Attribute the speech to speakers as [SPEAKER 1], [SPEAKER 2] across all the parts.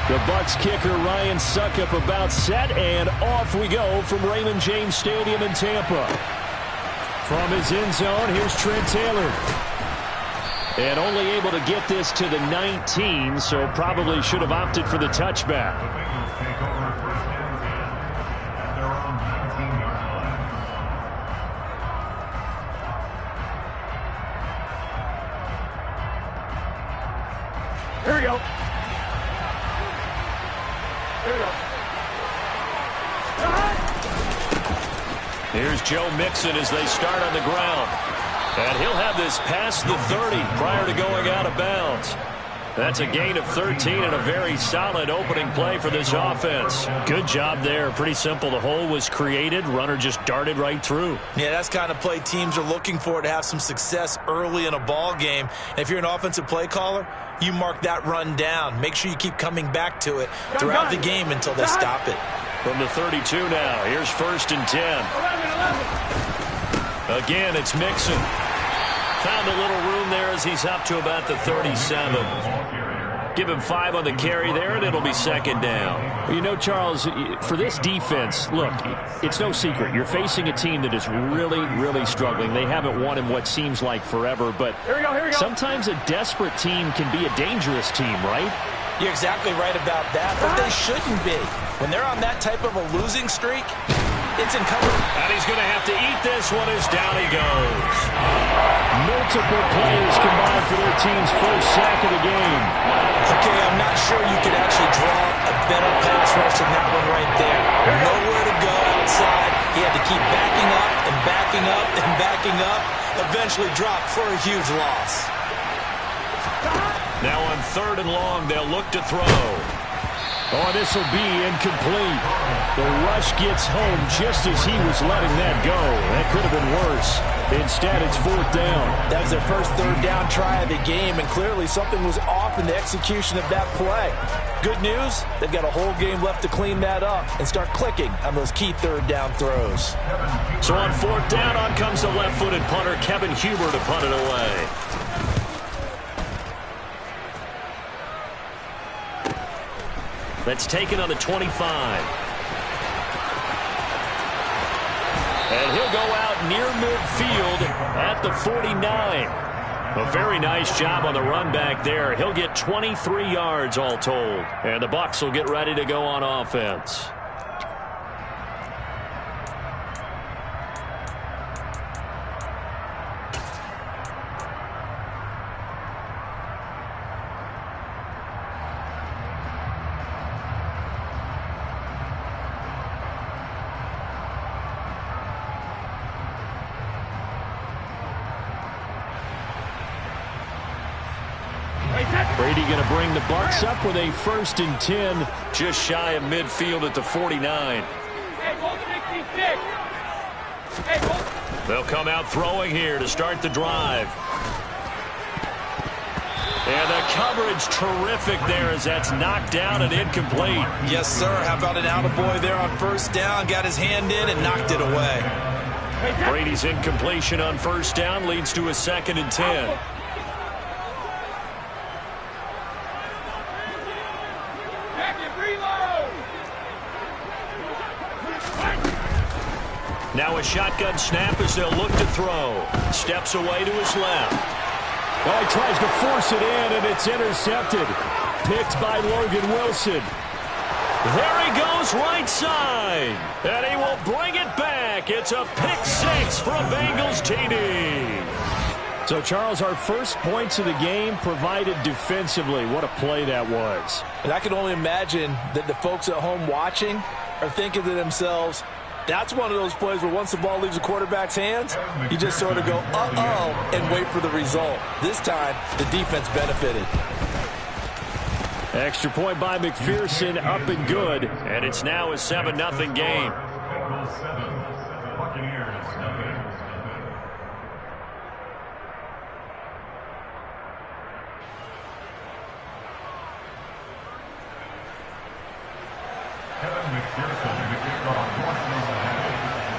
[SPEAKER 1] The Bucs kicker Ryan Suckup about set, and off we go from Raymond James Stadium in Tampa. From his end zone, here's Trent Taylor. And only able to get this to the 19, so probably should have opted for the touchback.
[SPEAKER 2] Here we go. Here we go.
[SPEAKER 1] Here's Joe Mixon as they start on the ground. And he'll have this past the 30 prior to going out of bounds. That's a gain of 13 and a very solid opening play for this offense. Good job there. Pretty simple. The hole was created. Runner just darted right through.
[SPEAKER 3] Yeah, that's kind of play teams are looking for, to have some success early in a ball game. And if you're an offensive play caller, you mark that run down. Make sure you keep coming back to it throughout the game until they stop it.
[SPEAKER 1] From the 32 now, here's 1st and 10.
[SPEAKER 2] 11.
[SPEAKER 1] Again, it's Mixon. Found a little room there as he's up to about the 37. Give him 5 on the carry there, and it'll be 2nd down. Well, you know, Charles, for this defense, look, it's no secret. You're facing a team that is really, really struggling. They haven't won in what seems like forever, but
[SPEAKER 2] Here we go.
[SPEAKER 1] Sometimes a desperate team can be a dangerous team, right?
[SPEAKER 3] You're exactly right about that, but they shouldn't be. When they're on that type of a losing streak, it's incumbent.
[SPEAKER 1] And he's going to have to eat this one as down he goes. Multiple players combined for their team's first sack of the game.
[SPEAKER 3] Okay, I'm not sure you could actually draw a better pass rush than that one right there. Nowhere to go outside. He had to keep backing up and backing up and backing up. Eventually dropped for a huge loss.
[SPEAKER 1] Now on 3rd and long, they'll look to throw. Oh, this will be incomplete. The rush gets home just as he was letting that go. That could have been worse. Instead, it's 4th down.
[SPEAKER 3] That was their first 3rd down try of the game, and clearly something was off in the execution of that play. Good news, they've got a whole game left to clean that up and start clicking on those key 3rd down throws.
[SPEAKER 1] So on 4th down, on comes the left-footed punter, Kevin Huber, to punt it away. That's taken on the 25. And he'll go out near midfield at the 49. A very nice job on the run back there. He'll get 23 yards all told. And the Bucs will get ready to go on offense. Brady going to bring the Bucs up with a 1st and 10, just shy of midfield at the 49. They'll come out throwing here to start the drive. And the coverage terrific there as that's knocked down and incomplete.
[SPEAKER 3] Yes, sir. How about an attaboy there on 1st down? Got his hand in and knocked it away.
[SPEAKER 1] Brady's incompletion on 1st down leads to a 2nd and 10. Now a shotgun snap as they'll look to throw. Steps away to his left. Well, he tries to force it in, and it's intercepted. Picked by Logan Wilson. There he goes right side. And he will bring it back. It's a pick 6 for a Bengals TD. So, Charles, our first points of the game provided defensively. What a play that was.
[SPEAKER 3] And I can only imagine that the folks at home watching are thinking to themselves, that's one of those plays where once the ball leaves the quarterback's hands, you just sort of go, uh-oh, and wait for the result. This time, the defense benefited.
[SPEAKER 1] Extra point by McPherson, up and good. And it's now a 7-0 game.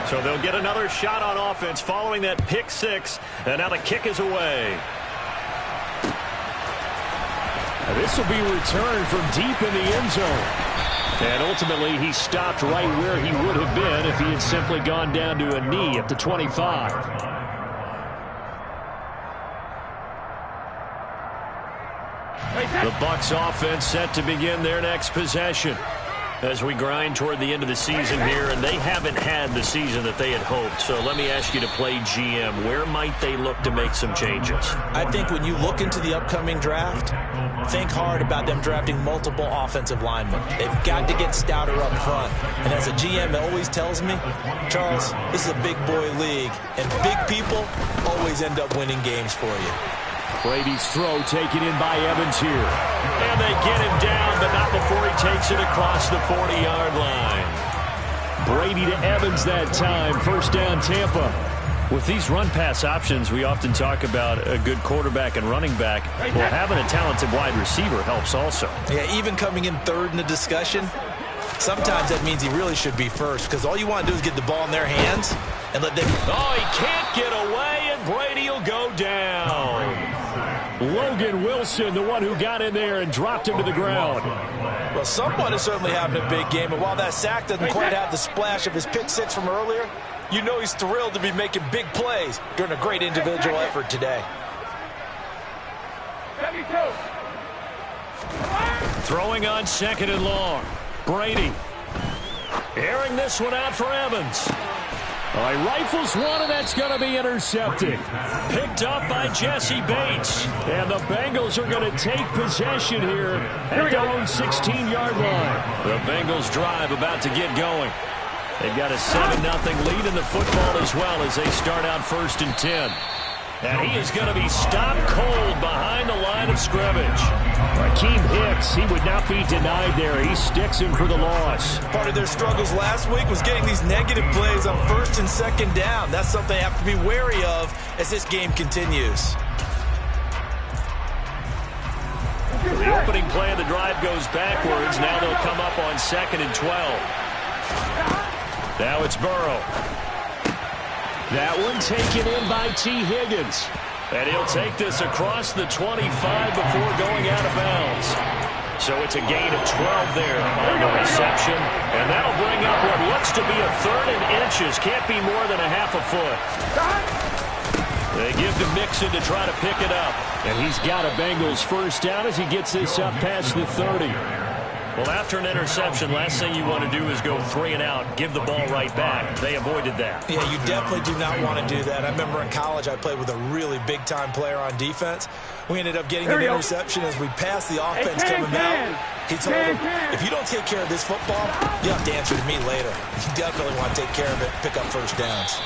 [SPEAKER 1] So they'll get another shot on offense following that pick 6. And now the kick is away. This will be returned from deep in the end zone. And ultimately, he stopped right where he would have been if he had simply gone down to a knee at the 25. The Bucs offense set to begin their next possession as we grind toward the end of the season here, and they haven't had the season that they had hoped. So let me ask you to play GM. Where might they look to make some changes?
[SPEAKER 3] I think when you look into the upcoming draft, think hard about them drafting multiple offensive linemen. They've got to get stouter up front. And as a GM always tells me, Charles, this is a big boy league, and big people always end up winning games for you.
[SPEAKER 1] Brady's throw taken in by Evans here. And they get him down, but not before he takes it across the 40-yard line. Brady to Evans that time. First down, Tampa. With these run-pass options, we often talk about a good quarterback and running back. Well, having a talented wide receiver helps also.
[SPEAKER 3] Yeah, even coming in third in the discussion, sometimes that means he really should be first, because all you want to do is get the ball in their hands and let them...
[SPEAKER 1] Oh, he can't get away, and Brady will go down. Logan Wilson, the one who got in there and dropped him to the ground.
[SPEAKER 3] Well, someone is certainly having a big game, and while that sack doesn't quite have the splash of his pick six from earlier, you know he's thrilled to be making big plays during a great individual effort today.
[SPEAKER 1] Throwing on second and long. Brady airing this one out for Evans. He rifles one, and that's going to be intercepted. Picked up by Jesse Bates. And the Bengals are going to take possession here at their own 16-yard line. The Bengals drive about to get going. They've got a 7-0 lead in the football as well as they start out 1st and 10. And he is going to be stopped cold behind the line of scrimmage. Raheem Hicks, he would not be denied there. He sticks him for the loss.
[SPEAKER 3] Part of their struggles last week was getting these negative plays on 1st and 2nd down. That's something they have to be wary of as this game continues.
[SPEAKER 1] The opening play of the drive goes backwards. Now they'll come up on 2nd and 12. Now it's Burrow. That one taken in by T. Higgins. And he'll take this across the 25 before going out of bounds. So it's a gain of 12 there on the reception. And that'll bring up what looks to be a 3rd and inches. Can't be more than a half a foot. They give to Mixon to try to pick it up. And he's got a Bengals first down as he gets this up past the 30. Well, after an interception, last thing you want to do is go 3 and out, give the ball right back. They avoided that.
[SPEAKER 3] Yeah, you definitely do not want to do that. I remember in college I played with a really big-time player on defense. We ended up getting an interception as we passed the offense coming out. He told him, if you don't take care of this football, you'll have to answer to me later. You definitely want to take care of it, pick up first downs.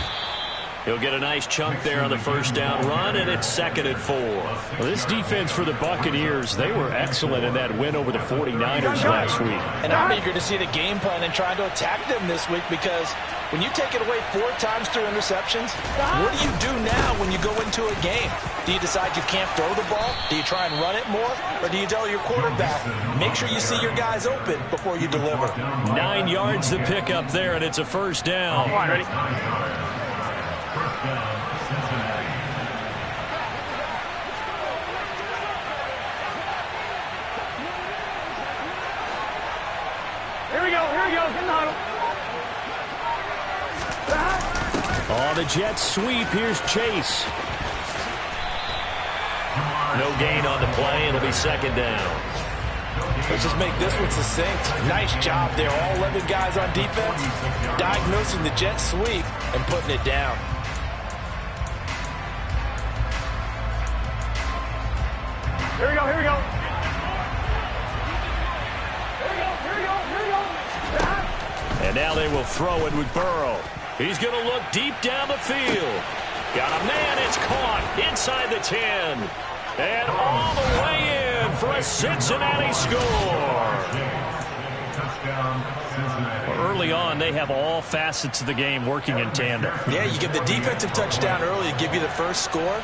[SPEAKER 1] He'll get a nice chunk there on the first down run, and it's 2nd and 4. Well, this defense for the Buccaneers, they were excellent in that win over the 49ers last week.
[SPEAKER 3] And I'm eager to see the game plan and trying to attack them this week, because when you take it away 4 times through interceptions, what do you do now when you go into a game? Do you decide you can't throw the ball? Do you try and run it more? Or do you tell your quarterback, make sure you see your guys open before you deliver?
[SPEAKER 1] 9 yards to pick up there, and it's a first down.
[SPEAKER 2] Come on, ready? Here we go, get in the huddle.
[SPEAKER 1] Oh, the Jets sweep. Here's Chase. No gain on the play. It'll be 2nd down.
[SPEAKER 3] Let's just make this one succinct. Nice job there. All 11 guys on defense diagnosing the jet sweep and putting it down.
[SPEAKER 2] Here we go.
[SPEAKER 1] And now they will throw it with Burrow. He's going to look deep down the field. Got a man. It's caught inside the 10. And all the way in for a Cincinnati score. Early on, they have all facets of the game working in tandem.
[SPEAKER 3] Yeah, you give the defensive touchdown early to give you the first score,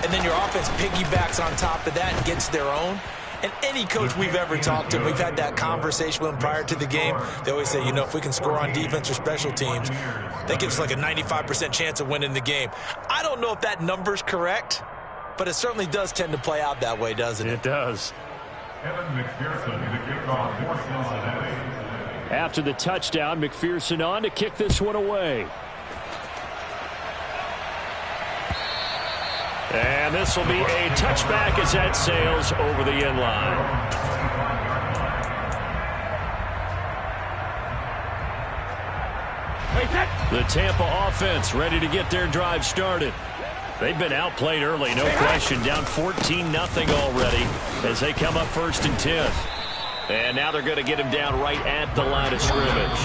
[SPEAKER 3] and then your offense piggybacks on top of that and gets their own. And any coach we've ever talked to, we've had that conversation with them prior to the game. They always say, you know, if we can score on defense or special teams, that gives us like a 95% chance of winning the game. I don't know if that number's correct, but it certainly does tend to play out that way, doesn't it?
[SPEAKER 1] It does. After the touchdown, McPherson on to kick this one away. And this will be a touchback as that sails over the end line. The Tampa offense ready to get their drive started. They've been outplayed early, no question. Down 14-0 already as they come up 1st and 10. And now they're going to get him down right at the line of scrimmage.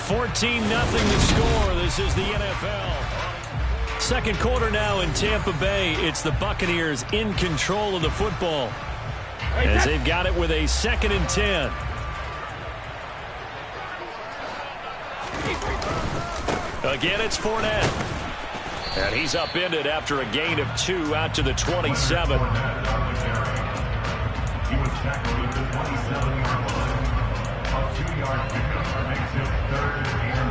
[SPEAKER 1] 14-0 the score. This is the NFL. Second quarter now in Tampa Bay. It's the Buccaneers in control of the football as they've got it with a 2nd and 10. Again, it's Fournette. And he's upended after a gain of 2 out to the 27.
[SPEAKER 4] He was tackled at the 27-yard line. A 2-yard pickup makes it 3rd and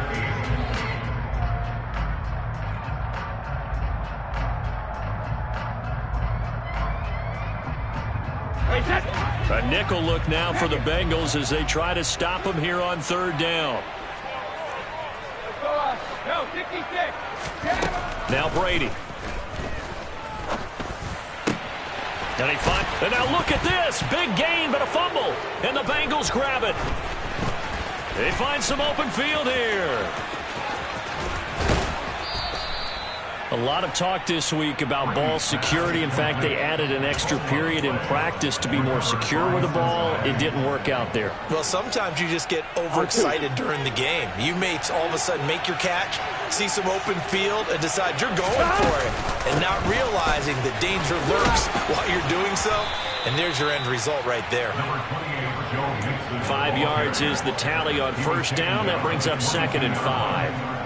[SPEAKER 4] 8.
[SPEAKER 1] A nickel look now for the Bengals as they try to stop him here on 3rd down. Now Brady. And now look at this. Big gain, but a fumble. And the Bengals grab it. They find some open field here. A lot of talk this week about ball security. In fact, they added an extra period in practice to be more secure with the ball. It didn't work out there.
[SPEAKER 3] Well, sometimes you just get overexcited during the game. You may all of a sudden make your catch, see some open field, and decide you're going for it, and not realizing the danger lurks while you're doing so. And there's your end result right there.
[SPEAKER 1] 5 yards is the tally on 1st down. That brings up 2nd and 5.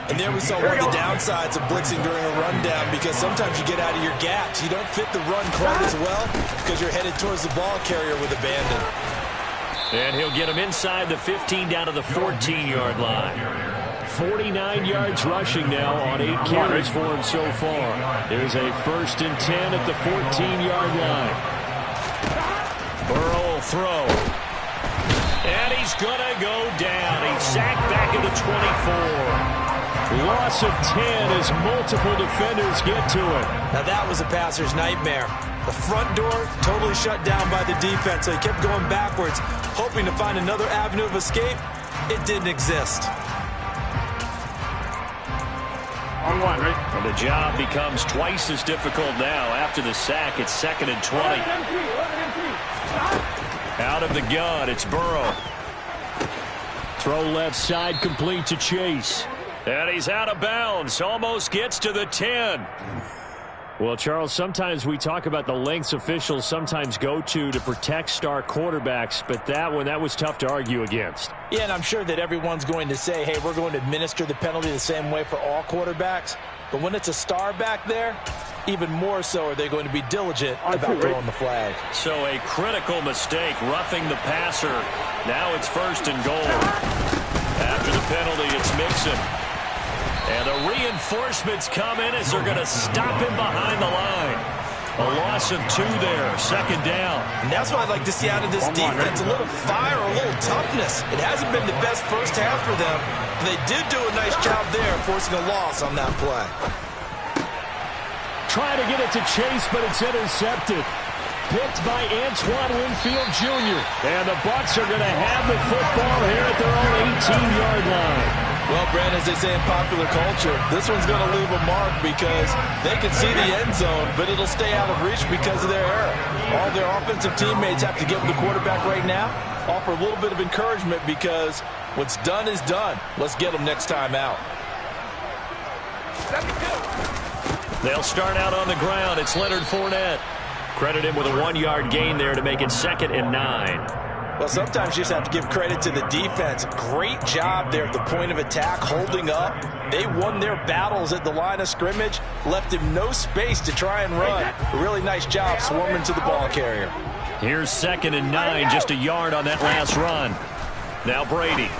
[SPEAKER 3] And there we saw one of the downsides of blitzing during a rundown, because sometimes you get out of your gaps. You don't fit the run quite as well because you're headed towards the ball carrier with abandon.
[SPEAKER 1] And he'll get him inside the 15 down to the 14-yard line. 49 yards rushing now on 8 carries for him so far. There's a 1st and 10 at the 14-yard line. Burrow will throw. And he's going to go down. He's sacked back at the 24. Loss of 10 as multiple defenders get to it.
[SPEAKER 3] Now that was a passer's nightmare. The front door totally shut down by the defense, so he kept going backwards, hoping to find another avenue of escape. It didn't exist.
[SPEAKER 2] On 1, right?
[SPEAKER 1] And the job becomes twice as difficult now. After the sack, it's 2nd and 20. Out of the gun, it's Burrow. Throw left side, complete to Chase. And he's out of bounds. Almost gets to the 10. Well, Charles, sometimes we talk about the lengths officials sometimes go to protect star quarterbacks, but that was tough to argue against.
[SPEAKER 3] Yeah, and I'm sure that everyone's going to say, hey, we're going to administer the penalty the same way for all quarterbacks. But when it's a star back there, even more so are they going to be diligent about throwing the flag.
[SPEAKER 1] So a critical mistake, roughing the passer. Now it's 1st and goal. After the penalty, it's Mixon. And the reinforcements come in as they're going to stop him behind the line. A loss of 2 there, 2nd down.
[SPEAKER 3] And that's what I'd like to see out of this defense, a little fire, a little toughness. It hasn't been the best first half for them, but they did do a nice job there, forcing a loss on that play.
[SPEAKER 1] Trying to get it to Chase, but it's intercepted. Picked by Antoine Winfield Jr. And the Bucs are going to have the football here at their own 18-yard line.
[SPEAKER 3] Well, Brand, as they say in popular culture, this one's going to leave a mark because they can see the end zone, but it'll stay out of reach because of their error. All their offensive teammates have to give the quarterback right now, offer a little bit of encouragement because what's done is done. Let's get them next time out.
[SPEAKER 1] They'll start out on the ground. It's Leonard Fournette. Credit him with a 1-yard gain there to make it 2nd and 9.
[SPEAKER 3] Well, sometimes you just have to give credit to the defense. Great job there at the point of attack, holding up. They won their battles at the line of scrimmage, left him no space to try and run. A really nice job swarming to the ball carrier.
[SPEAKER 1] Here's 2nd and 9, just a yard on that last run. Now Brady.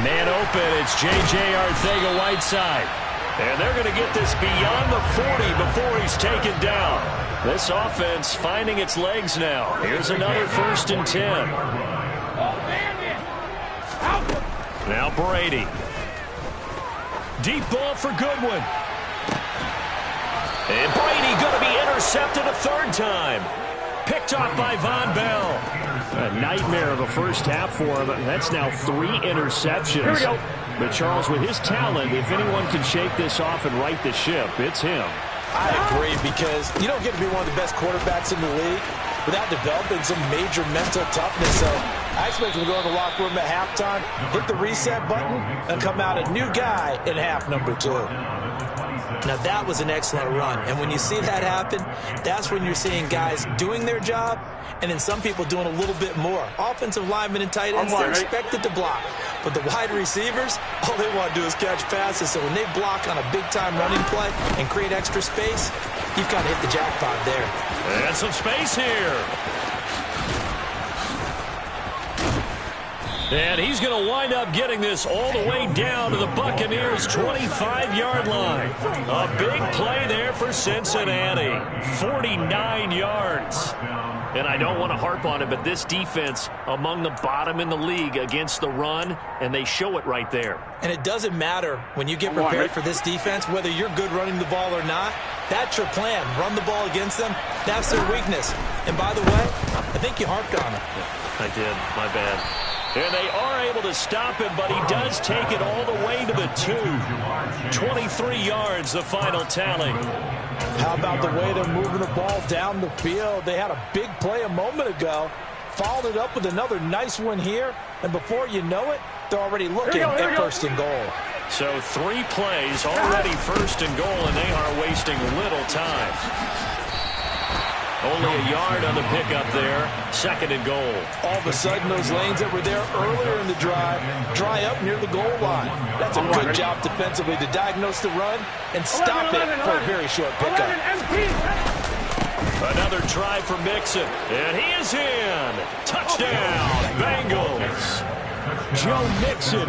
[SPEAKER 1] Man open, it's J.J. Arcega-Whiteside. And they're going to get this beyond the 40 before he's taken down. This offense finding its legs now. Here's another 1st and 10. Now Brady. Deep ball for Goodwin. And Brady going to be intercepted a 3rd time. Picked off by Von Bell. A nightmare of a first half for him. That's now 3 interceptions.
[SPEAKER 2] Here we go.
[SPEAKER 1] But Charles, with his talent, if anyone can shake this off and right the ship, it's him.
[SPEAKER 3] I agree, because you don't get to be one of the best quarterbacks in the league without developing some major mental toughness. So I expect him to go in the locker room at halftime, hit the reset button, and come out a new guy in half number 2. Now, that was an excellent run. And when you see that happen, that's when you're seeing guys doing their job and then some people doing a little bit more. Offensive linemen and tight ends, they're expected to block. But the wide receivers, all they want to do is catch passes. So when they block on a big-time running play and create extra space, you've got to hit the jackpot there.
[SPEAKER 1] And some space here. And he's going to wind up getting this all the way down to the Buccaneers' 25-yard line. A big play there for Cincinnati. 49 yards. And I don't want to harp on it, but this defense among the bottom in the league against the run, and they show it right there.
[SPEAKER 3] And it doesn't matter when you get prepared for this defense, whether you're good running the ball or not. That's your plan. Run the ball against them. That's their weakness. And by the way, I think you harped on it.
[SPEAKER 1] I did. My bad. And they are able to stop him, but he does take it all the way to the 2. 23 yards, the final tally.
[SPEAKER 3] How about the way they're moving the ball down the field? They had a big play a moment ago, followed it up with another nice one here, and before you know it, they're already looking at 1st and goal.
[SPEAKER 1] So 3 plays, already 1st and goal, and they are wasting little time. Only a yard on the pickup there. 2nd and goal.
[SPEAKER 3] All of a sudden, those lanes that were there earlier in the drive dry up near the goal line. That's a good job defensively to diagnose the run and stop it for a very short pickup.
[SPEAKER 1] Another try for Mixon. And he is in. Touchdown, Bengals. Joe Mixon,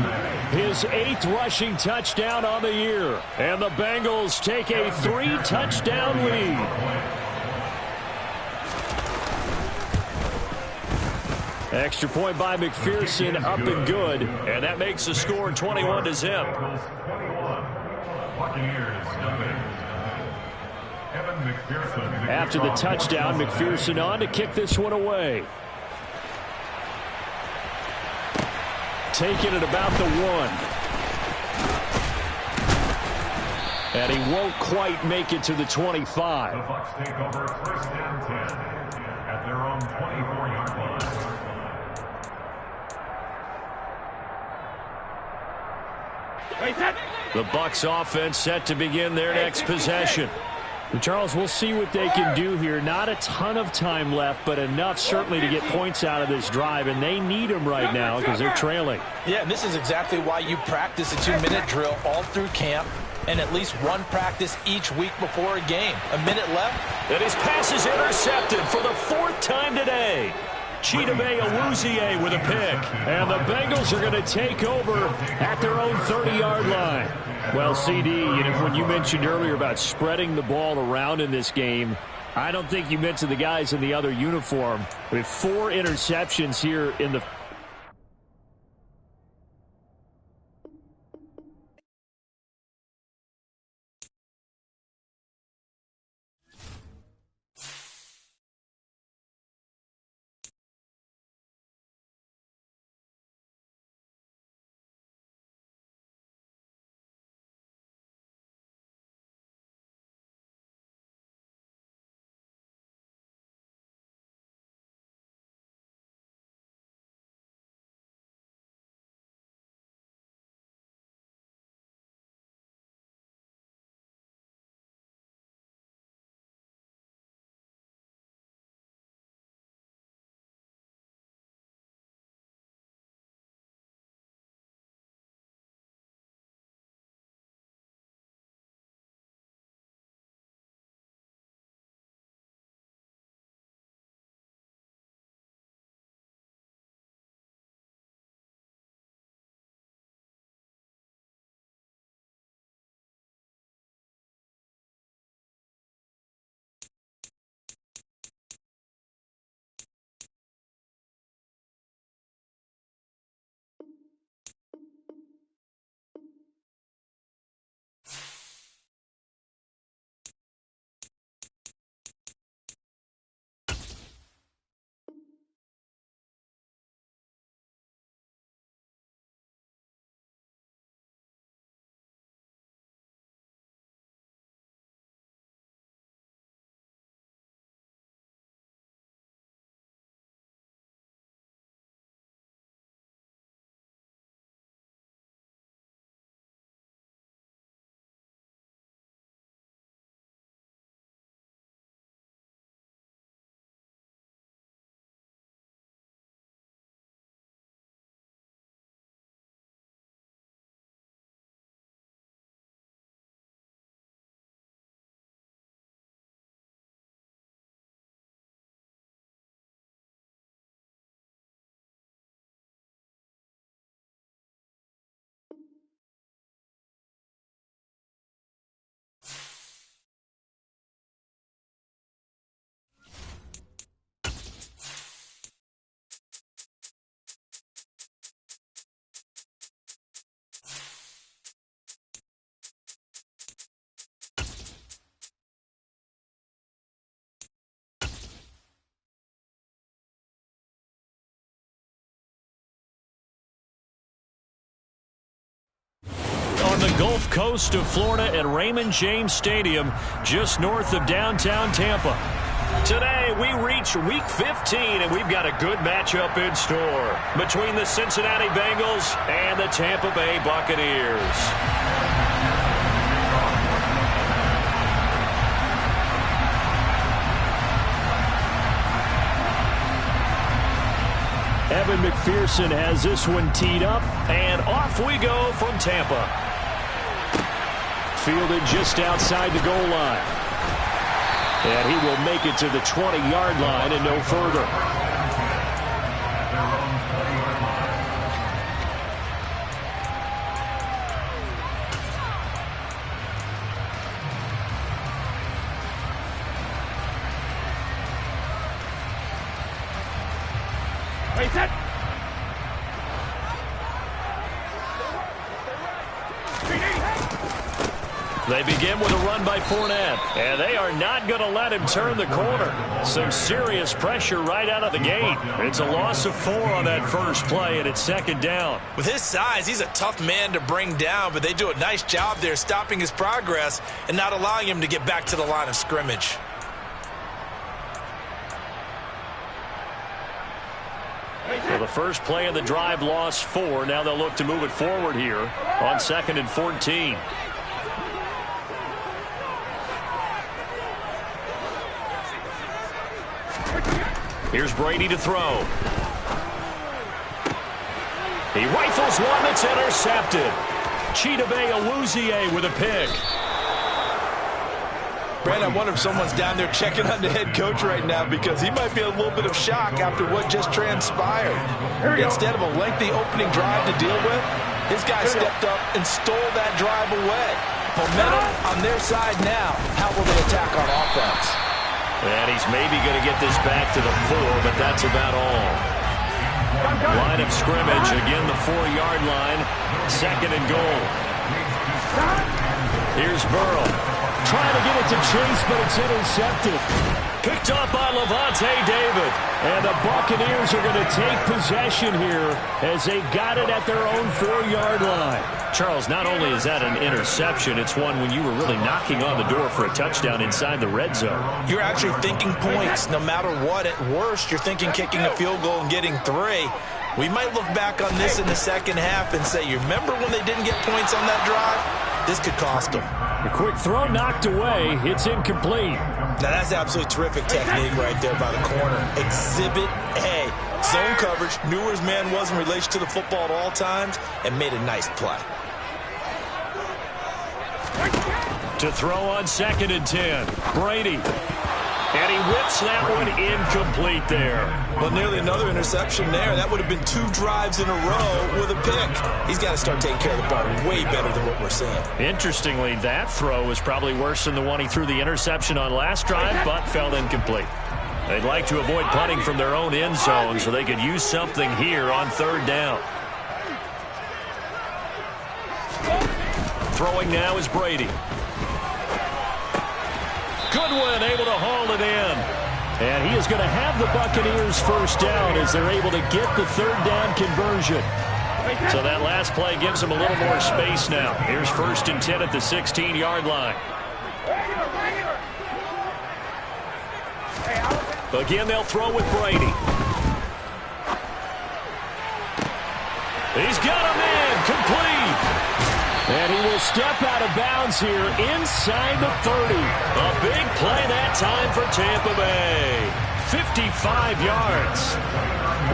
[SPEAKER 1] his 8th rushing touchdown on the year. And the Bengals take a 3-touchdown lead. Extra point by McPherson, up and good. And that makes the score 21-0. After the touchdown, McPherson on to kick this one away. Taking it about the 1. And he won't quite make it to the 25.
[SPEAKER 4] The Bucs take over 1st and 10 at their own 24-yard line.
[SPEAKER 1] The Bucs offense set to begin their next possession. Charles, we'll see what they can do here. Not a ton of time left, but enough certainly to get points out of this drive, and they need them right now because they're trailing.
[SPEAKER 3] Yeah, and this is exactly why you practice a 2-minute drill all through camp and at least one practice each week before a game. A minute left.
[SPEAKER 1] And his pass is intercepted for the 4th time today. Chidobe Awuzie with a pick. And the Bengals are going to take over at their own 30-yard line. Well, CD, when you mentioned earlier about spreading the ball around in this game, I don't think you meant to the guys in the other uniform. With 4 interceptions here in the the Gulf Coast of Florida at Raymond James Stadium, just north of downtown Tampa. Today, we reach Week 15, and we've got a good matchup in store between the Cincinnati Bengals and the Tampa Bay Buccaneers. Evan McPherson has this one teed up, and off we go from Tampa. Fielded just outside the goal line. And he will make it to the 20-yard line and no further.
[SPEAKER 2] Wait, set.
[SPEAKER 1] They begin with a run by Fournette, and they are not going to let him turn the corner. Some serious pressure right out of the gate. It's a loss of 4 on that first play, and it's second down.
[SPEAKER 3] With his size, he's a tough man to bring down, but they do a nice job there stopping his progress and not allowing him to get back to the line of scrimmage.
[SPEAKER 1] Well, the first play of the drive lost 4. Now they'll look to move it forward here on 2nd and 14. Here's Brady to throw. He rifles one that's intercepted. Chidobe Awuzie with a pick.
[SPEAKER 3] Brad, I wonder if someone's down there checking on the head coach right now because he might be a little bit of shock after what just transpired. Instead of a lengthy opening drive to deal with, his guy stepped up and stole that drive away. Momentum on their side now. How will they attack on offense?
[SPEAKER 1] And he's maybe going to get this back to the 4, but that's about all. Line of scrimmage, again the 4-yard line, 2nd and goal. Here's Burrow. Trying to get it to Chase, but it's intercepted. Picked up by Levante David. And the Buccaneers are going to take possession here as they've got it at their own 4-yard line. Charles, not only is that an interception, it's one when you were really knocking on the door for a touchdown inside the red zone.
[SPEAKER 3] You're actually thinking points. No matter what, at worst, you're thinking kicking a field goal and getting 3. We might look back on this in the second half and say, you remember when they didn't get points on that drive? This could cost them.
[SPEAKER 1] A quick throw knocked away. It's incomplete.
[SPEAKER 3] Now, that's absolutely terrific technique right there by the corner. Exhibit A. Zone coverage. Knew where his man was in relation to the football at all times and made a nice play.
[SPEAKER 1] To throw on 2nd and 10. Brady. And he whips that one incomplete there.
[SPEAKER 3] Well, nearly another interception there. That would have been 2 drives in a row with a pick. He's got to start taking care of the ball way better than what we're seeing.
[SPEAKER 1] Interestingly, that throw was probably worse than the one he threw the interception on last drive, but fell incomplete. They'd like to avoid punting from their own end zone so they could use something here on 3rd down. Throwing now is Brady. Goodwin able to haul it in. And he is going to have the Buccaneers first down as they're able to get the 3rd down conversion. So that last play gives them a little more space now. Here's 1st and 10 at the 16-yard line. Again, they'll throw with Brady. He's got a man complete. And he will step out of bounds here inside the 30. A big play that time for Tampa Bay. 55 yards.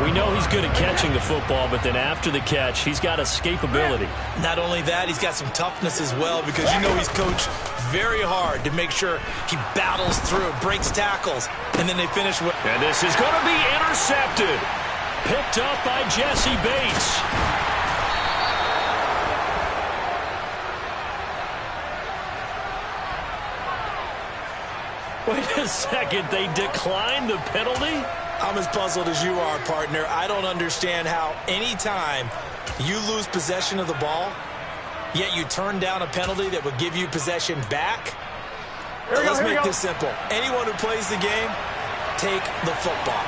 [SPEAKER 1] We know he's good at catching the football, but then after the catch, he's got escapability.
[SPEAKER 3] Not only that, he's got some toughness as well because you know he's coached very hard to make sure he battles through, breaks tackles, and then they finish with...
[SPEAKER 1] And this is going to be intercepted. Picked up by Jesse Bates. Wait a second, they declined the penalty?
[SPEAKER 3] I'm as puzzled as you are, partner. I don't understand how any time you lose possession of the ball, yet you turn down a penalty that would give you possession back. Let's make this simple. Anyone who plays the game, take the football.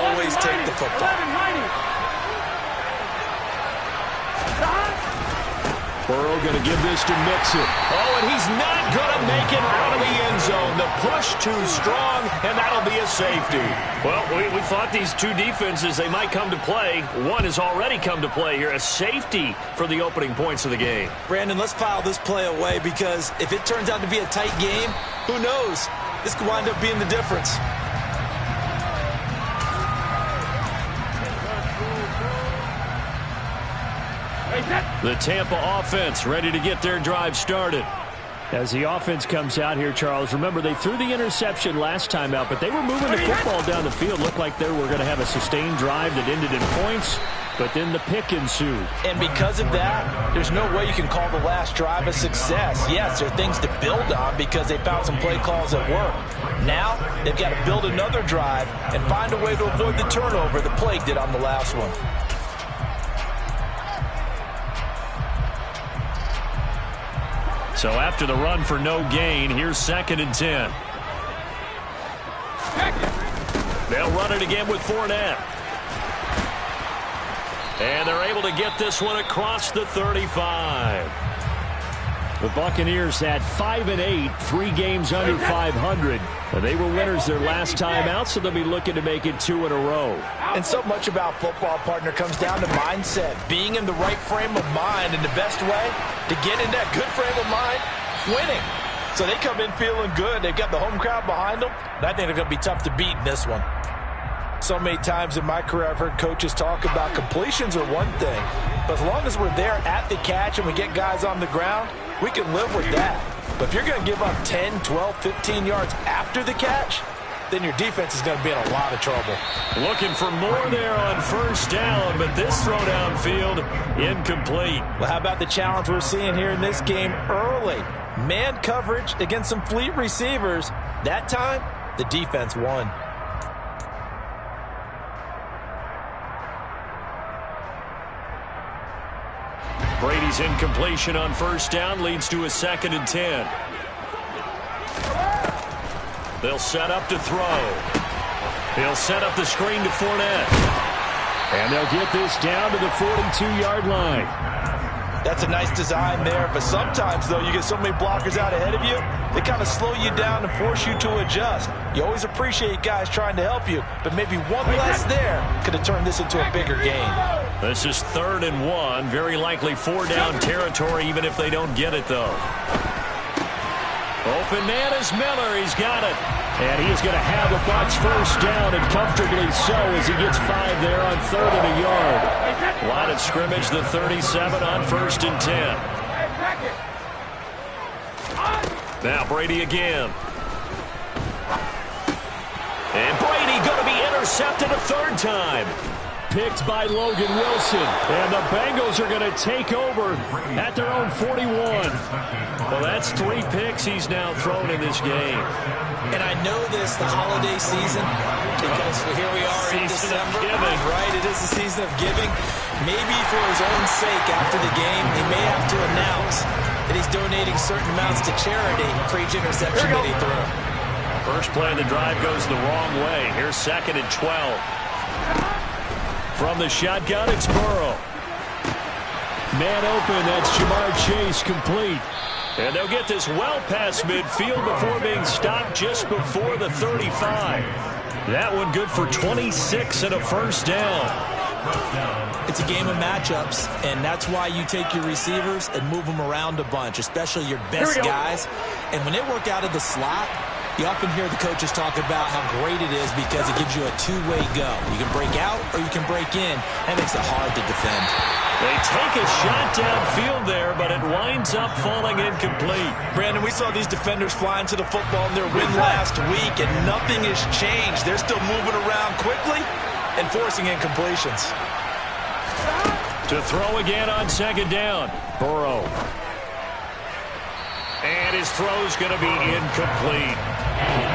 [SPEAKER 3] Always take the football.
[SPEAKER 1] Burrow going to give this to Mixon. Oh, and he's not going to make it out of the end zone. The push too strong, and that'll be a safety. Well, we thought these two defenses, they might come to play. One has already come to play here. A safety for the opening points of the game.
[SPEAKER 3] Brandon, let's file this play away because if it turns out to be a tight game, who knows? This could wind up being the difference.
[SPEAKER 1] The Tampa offense ready to get their drive started. As the offense comes out here, Charles, remember they threw the interception last time out, but they were moving the football down the field. Looked like they were going to have a sustained drive that ended in points, but then the pick ensued.
[SPEAKER 3] And because of that, there's no way you can call the last drive a success. Yes, there are things to build on because they found some play calls that work. Now, they've got to build another drive and find a way to avoid the turnover the play did on the last one.
[SPEAKER 1] So after the run for no gain, here's 2nd and 10. They'll run it again with Fournette. And they're able to get this one across the 35. The Buccaneers had 5-8, 3 games under 500. And they were winners their last time out, so they'll be looking to make it 2 in a row.
[SPEAKER 3] And so much about football, partner, comes down to mindset. Being in the right frame of mind, and the best way to get in that good frame of mind, winning. So they come in feeling good. They've got the home crowd behind them. And I think they're going to be tough to beat in this one. So many times in my career, I've heard coaches talk about completions are one thing. But as long as we're there at the catch and we get guys on the ground, we can live with that. But if you're going to give up 10, 12, 15 yards after the catch, then your defense is going to be in a lot of trouble.
[SPEAKER 1] Looking for more there on first down, but this throw downfield incomplete.
[SPEAKER 3] Well, how about the challenge we're seeing here in this game early? Man coverage against some fleet receivers. That time, the defense won.
[SPEAKER 1] Brady's incompletion on first down leads to a 2nd and 10. They'll set up to throw. He'll set up the screen to Fournette. And they'll get this down to the 42-yard line.
[SPEAKER 3] That's a nice design there, but sometimes, though, you get so many blockers out ahead of you, they kind of slow you down and force you to adjust. You always appreciate guys trying to help you, but maybe one less there could have turned this into a bigger game.
[SPEAKER 1] This is 3rd and 1, very likely 4-down territory, even if they don't get it, though. Open man is Miller. He's got it. And he is going to have the Bucs first down, and comfortably so as he gets 5 there on 3rd and a yard. Line of scrimmage, the 37 on 1st and 10. Now Brady again. And Brady going to be intercepted a 3rd time. Picked by Logan Wilson. And the Bengals are going to take over at their own 41. Well, that's 3 picks he's now thrown in this game.
[SPEAKER 3] And I know this, the holiday season, because here we are in December. Right, it is the season of giving. Maybe for his own sake after the game, he may have to announce that he's donating certain amounts to charity for each interception that he threw.
[SPEAKER 1] First play of the drive goes the wrong way. Here's 2nd and 12. From the shotgun, it's Burrow. Man open, that's Jamar Chase, complete. And they'll get this well past midfield before being stopped just before the 35. That one good for 26 and a first down.
[SPEAKER 3] It's a game of matchups, and that's why you take your receivers and move them around a bunch, especially your best guys. And when they work out of the slot, you often hear the coaches talk about how great it is because it gives you a two-way go. You can break out or you can break in. That makes it hard to defend.
[SPEAKER 1] They take a shot downfield there, but it winds up falling incomplete.
[SPEAKER 3] Brandon, we saw these defenders flying to the football in their win last week, and nothing has changed. They're still moving around quickly and forcing incompletions.
[SPEAKER 1] To throw again on 2nd down. Burrow. And his throw's going to be incomplete.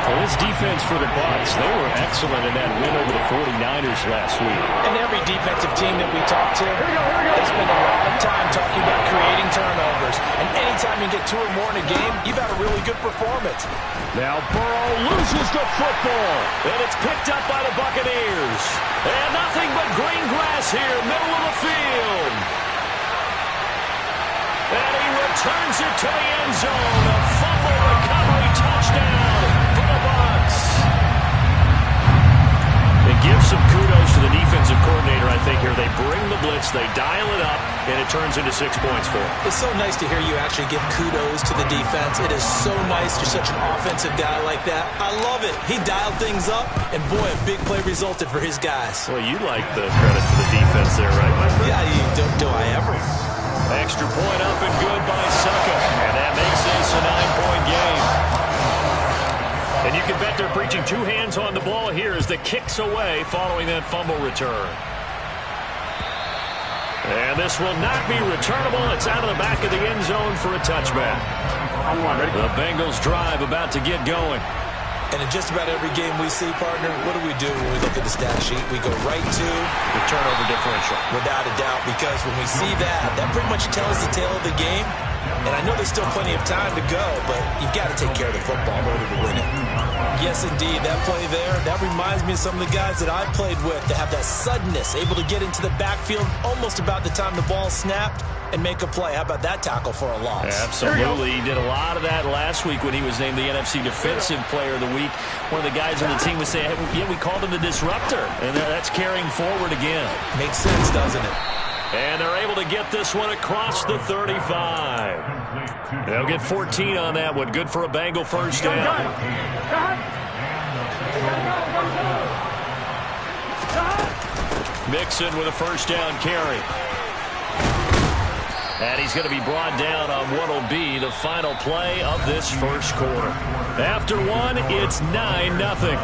[SPEAKER 1] Well, this defense for the Bucs, they were excellent in that win over the 49ers last week.
[SPEAKER 3] And every defensive team that we talk to, they spend a lot of time talking about creating turnovers. And anytime you get 2 or more in a game, you've had a really good performance.
[SPEAKER 1] Now Burrow loses the football. And it's picked up by the Buccaneers. And nothing but green grass here, middle of the field. And he returns it to the end zone. A fumble recovery touchdown for the Bucs. It gives some kudos to the defensive coordinator, I think, here. They bring the blitz, they dial it up, and it turns into 6 points for them.
[SPEAKER 3] It's so nice to hear you actually give kudos to the defense. It is so nice. You're such an offensive guy like that. I love it. He dialed things up, and boy, a big play resulted for his guys.
[SPEAKER 1] Well, you like the credit to the defense there, right, my friend?
[SPEAKER 3] Yeah, do I ever?
[SPEAKER 1] Extra point up and good by Succa. And that makes this a 9-point game. And you can bet they're preaching two hands on the ball here as the kick's away following that fumble return. And this will not be returnable. It's out of the back of the end zone for a touchback.
[SPEAKER 2] On one, ready?
[SPEAKER 1] The Bengals drive about to get going.
[SPEAKER 3] And in just about every game we see, partner, what do we do when we look at the stat sheet? We go right to
[SPEAKER 1] The turnover differential.
[SPEAKER 3] without a doubt, because when we see that, that pretty much tells the tale of the game. And I know there's still plenty of time to go, but you've got to take care of the football in order to win it. Yes, indeed, that play there, that reminds me of some of the guys that I played with that have that suddenness, able to get into the backfield almost about the time the ball snapped and make a play. How about that tackle for a loss?
[SPEAKER 1] Absolutely. He did a lot of that last week when he was named the NFC Defensive Player of the Week. One of the guys on the team was saying, hey, yeah, we called him the disruptor. And that's carrying forward again.
[SPEAKER 3] Makes sense, doesn't it?
[SPEAKER 1] And they're able to get this one across the 35. They'll get 14 on that one. Good for a Bengal first down. Mixon with a first down carry. And he's going to be brought down on what will be the final play of this first quarter. After one, it's 9-0.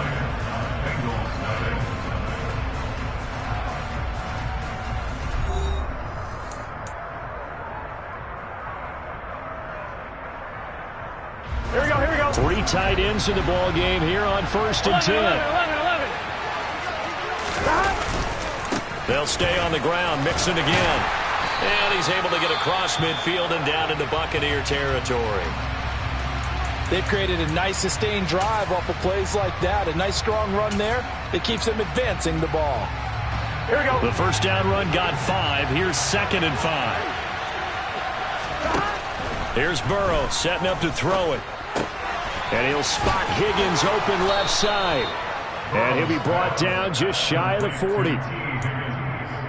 [SPEAKER 2] Here we go, here we go.
[SPEAKER 1] Three tight ends in the ball game here on 1st and 10.
[SPEAKER 2] 11.
[SPEAKER 1] They'll stay on the ground. Mixon again. And he's able to get across midfield and down into Buccaneer territory.
[SPEAKER 3] They've created a nice sustained drive off of plays like that. A nice strong run there that keeps them advancing the ball.
[SPEAKER 2] Here we go.
[SPEAKER 1] The first down run got 5. Here's 2nd and 5. Here's Burrow setting up to throw it. And he'll spot Higgins open left side. And he'll be brought down just shy of the 40.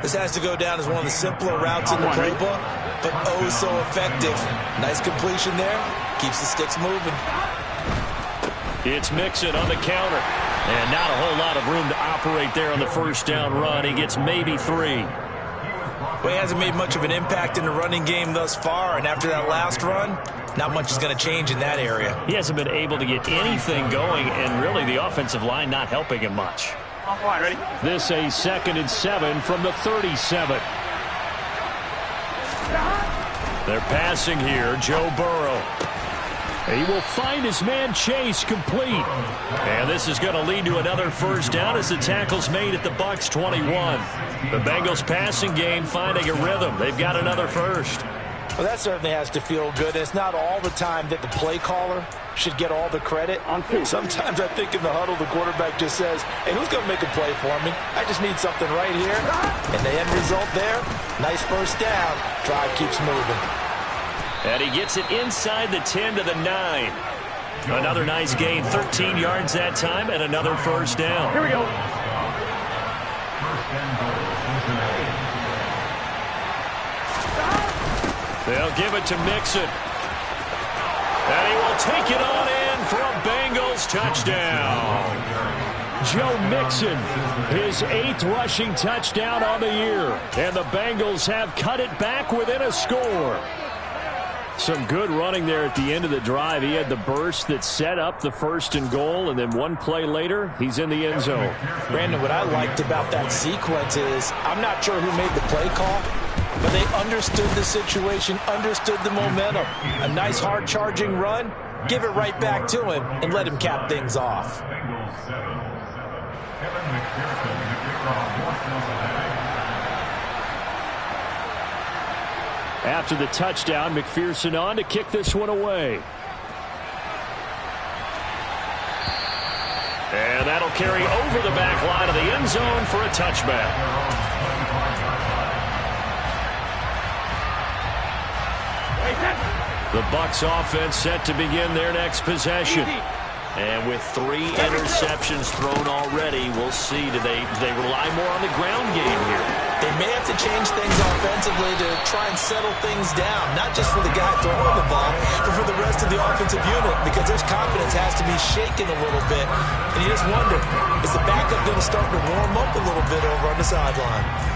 [SPEAKER 3] This has to go down as one of the simpler routes in the playbook, but oh so effective. Nice completion there. Keeps the sticks moving.
[SPEAKER 1] It's Mixon on the counter. And not a whole lot of room to operate there on the first down run. He gets maybe 3.
[SPEAKER 3] Well, he hasn't made much of an impact in the running game thus far, and after that last run, not much is going to change in that area.
[SPEAKER 1] He hasn't been able to get anything going, and really the offensive line not helping him much.
[SPEAKER 2] On one, ready?
[SPEAKER 1] This a 2nd and 7 from the 37. They're passing here. Joe Burrow. He will find his man Chase complete. And this is going to lead to another first down as the tackle's made at the Bucs 21. The Bengals passing game finding a rhythm. They've got another first.
[SPEAKER 3] Well, that certainly has to feel good. It's not all the time that the play caller should get all the credit. Sometimes I think in the huddle, the quarterback just says, hey, who's going to make a play for me? I just need something right here. And the end result there, nice first down. Drive keeps moving.
[SPEAKER 1] And he gets it inside the 10 to the 9. Another nice gain, 13 yards that time, and another first down.
[SPEAKER 2] Here we go.
[SPEAKER 1] They'll give it to Mixon. And he will take it on in for a Bengals touchdown. Joe Mixon, his 8th rushing touchdown on the year. And the Bengals have cut it back within a score. Some good running there at the end of the drive. He had the burst that set up the 1st and goal, and then one play later, he's in the end zone.
[SPEAKER 3] Brandon, what I liked about that sequence is I'm not sure who made the play call, but they understood the situation, understood the momentum. A nice hard-charging run, give it right back to him, and let him cap things off.
[SPEAKER 1] After the touchdown, McPherson on to kick this one away. And that'll carry over the back line of the end zone for a touchback. The Bucs offense set to begin their next possession. And with 3 interceptions thrown already, we'll see. Do they rely more on the ground game here?
[SPEAKER 3] They may have to change things offensively to try and settle things down, not just for the guy throwing the ball, but for the rest of the offensive unit, because their confidence has to be shaken a little bit. And you just wonder, is the backup going to start to warm up a little bit over on the sideline?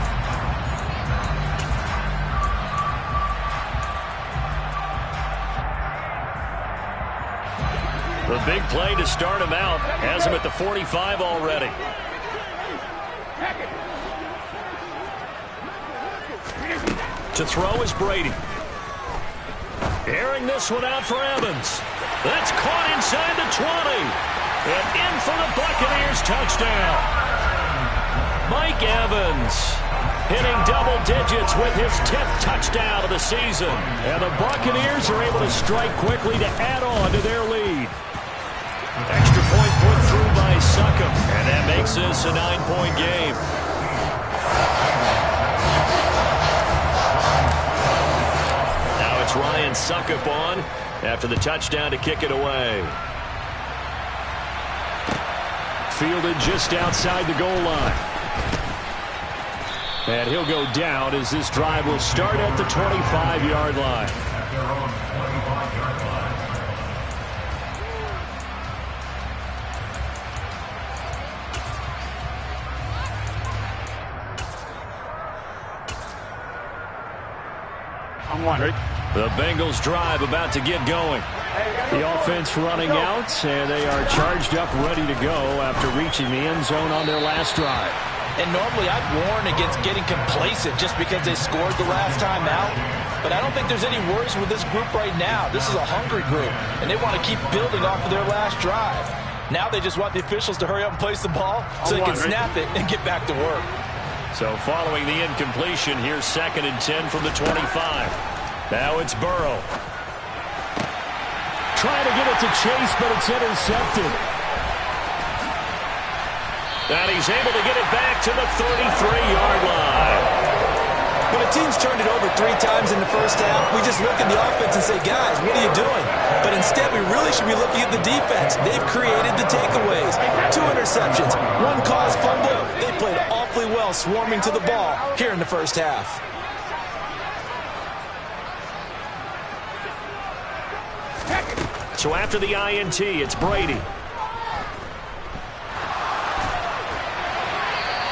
[SPEAKER 1] The big play to start him out has him at the 45 already. To throw is Brady. Airing this one out for Evans. That's caught inside the 20. And in for the Buccaneers touchdown. Mike Evans hitting double digits with his 10th touchdown of the season. And the Buccaneers are able to strike quickly to add on to their lead. Extra point put through by Succop, and that makes this a 9-point game. Now it's Ryan Succop on after the touchdown to kick it away. Fielded just outside the goal line. And he'll go down as this drive will start at the 25-yard line.
[SPEAKER 4] At their own 25-yard line.
[SPEAKER 1] The Bengals drive about to get going. The offense running out, and they are charged up, ready to go after reaching the end zone on their last drive.
[SPEAKER 3] And normally I'd warn against getting complacent just because they scored the last time out. But I don't think there's any worries with this group right now. This is a hungry group, and they want to keep building off of their last drive. Now they just want the officials to hurry up and place the ball so they can snap it and get back to work.
[SPEAKER 1] So following the incompletion, here's 2nd and 10 from the 25. Now it's Burrow. Trying to get it to Chase, but it's intercepted. And he's able to get it back to the 33-yard line.
[SPEAKER 3] When a team's turned it over 3 times in the first half, we just look at the offense and say, guys, what are you doing? But instead, we really should be looking at the defense. They've created the takeaways. 2 interceptions, 1 caused fumble. They played awfully well swarming to the ball here in the first half.
[SPEAKER 1] So after the INT, it's Brady.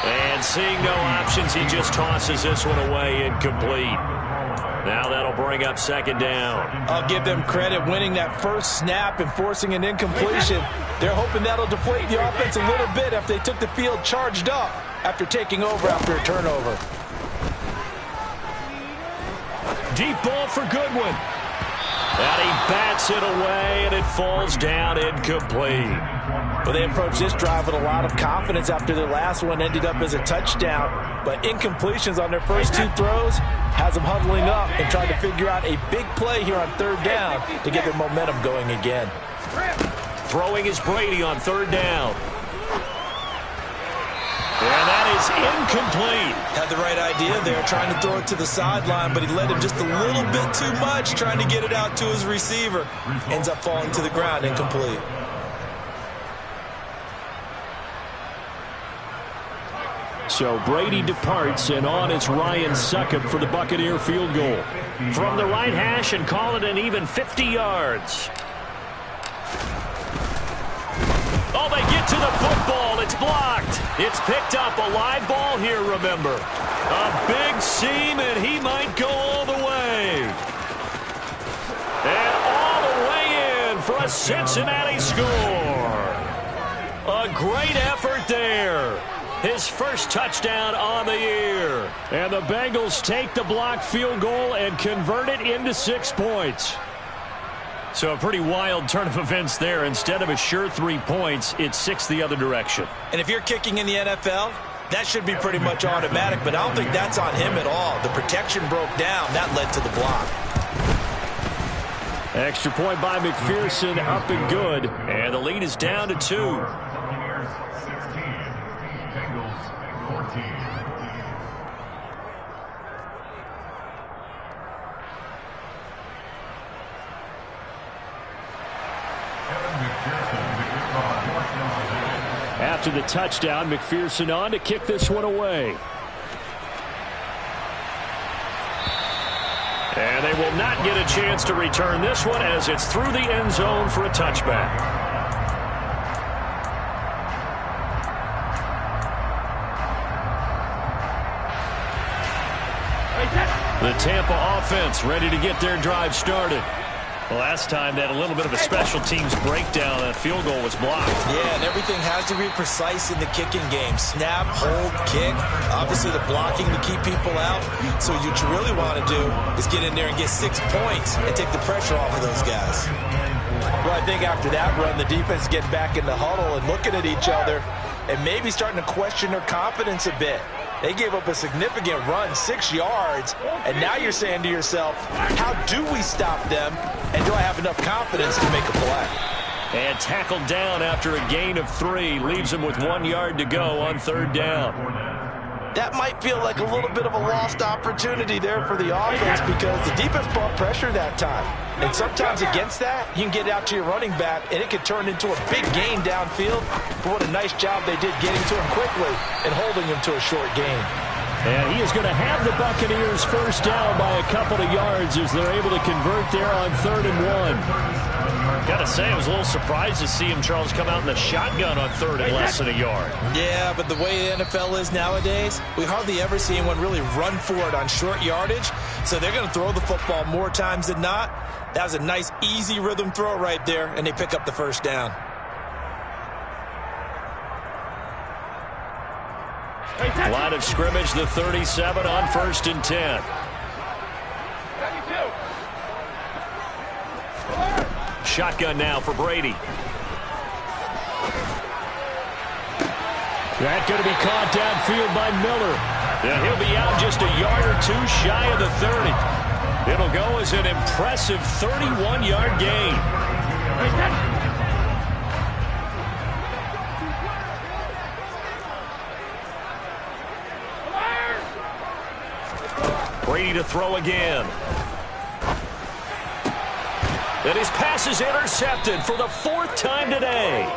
[SPEAKER 1] And seeing no options, he just tosses this one away, incomplete. Now that'll bring up 2nd down.
[SPEAKER 3] I'll give them credit winning that first snap and forcing an incompletion. They're hoping that'll deflate the offense a little bit after they took the field charged up after taking over after a turnover.
[SPEAKER 1] Deep ball for Goodwin. And he bats it away, and it falls down incomplete.
[SPEAKER 3] Well, they approached this drive with a lot of confidence after their last one ended up as a touchdown. But incompletions on their first 2 throws has them huddling up and trying to figure out a big play here on 3rd down to get their momentum going again.
[SPEAKER 1] Throwing is Brady on 3rd down. And that is incomplete.
[SPEAKER 3] Had the right idea there, trying to throw it to the sideline, but he led him just a little bit too much, trying to get it out to his receiver. Ends up falling to the ground, incomplete.
[SPEAKER 1] So Brady departs, and on it's Ryan Succop for the Buccaneer field goal. From the right hash, and call it an even 50 yards. Oh, they get to the football. It's blocked. It's picked up. A live ball here, remember. A big seam, and he might go all the way. And all the way in for a Cincinnati score. A great effort there. His first touchdown on the year. And the Bengals take the blocked field goal and convert it into 6 points. So a pretty wild turn of events there. Instead of a sure 3 points, it's 6 the other direction.
[SPEAKER 3] And if you're kicking in the NFL, that should be pretty much automatic, but I don't think that's on him at all. The protection broke down. That led to the block.
[SPEAKER 1] Extra point by McPherson, up and good. And the lead is down to 2.
[SPEAKER 4] Buccaneers 16, Bengals 14.
[SPEAKER 1] after the touchdown. McPherson on to kick this one away. And they will not get a chance to return this one as it's through the end zone for a touchback. The Tampa offense ready to get their drive started. The last time they had a little bit of a special teams breakdown, that field goal was blocked.
[SPEAKER 3] Yeah, and everything has to be precise in the kicking game. Snap, hold, kick. Obviously the blocking to keep people out. So what you really want to do is get in there and get 6 points and take the pressure off of those guys. Well, I think after that run, the defense getting back in the huddle and looking at each other and maybe starting to question their confidence a bit. They gave up a significant run, 6 yards, and now you're saying to yourself, how do we stop them, and do I have enough confidence to make a play?
[SPEAKER 1] And tackled down after a gain of 3, leaves him with 1 yard to go on 3rd down.
[SPEAKER 3] That might feel like a little bit of a lost opportunity there for the offense because the defense brought pressure that time. And sometimes against that, you can get out to your running back, and it could turn into a big gain downfield. But what a nice job they did getting to him quickly and holding him to a short gain.
[SPEAKER 1] And he is going to have the Buccaneers first down by a couple of yards as they're able to convert there on 3rd and 1. Got to say, I was a little surprised to see him, Charles, come out in the shotgun on 3rd and less than a yard.
[SPEAKER 3] Yeah, but the way the NFL is nowadays, we hardly ever see anyone really run for it on short yardage. So they're going to throw the football more times than not. That was a nice, easy rhythm throw right there, and they pick up the first down.
[SPEAKER 1] Line of scrimmage, the 37 on 1st and 10. Shotgun now for Brady. That's going to be caught downfield by Miller. And he'll be out just a yard or 2 shy of the 30. It'll go as an impressive 31-yard gain. Brady to throw again. And his pass is intercepted for the 4th time today.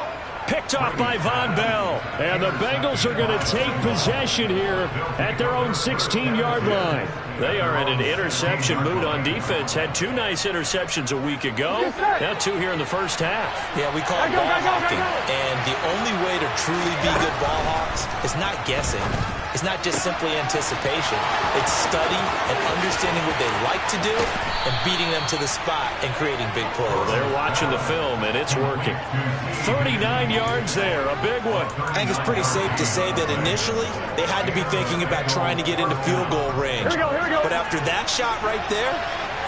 [SPEAKER 1] Picked off by Von Bell. And the Bengals are going to take possession here at their own 16-yard line. They are in an interception mood on defense. Had 2 nice interceptions a week ago. Now 2 here in the first half.
[SPEAKER 3] Yeah, we call it ball hawking. And the only way to truly be good ball hawks is not guessing. It's not just simply anticipation. It's study and understanding what they like to do and beating them to the spot and creating big plays.
[SPEAKER 1] They're watching the film, and it's working. 39 yards there, a big one.
[SPEAKER 3] I think it's pretty safe to say that initially they had to be thinking about trying to get into field goal range.
[SPEAKER 2] Here we go.
[SPEAKER 3] But after that shot right there,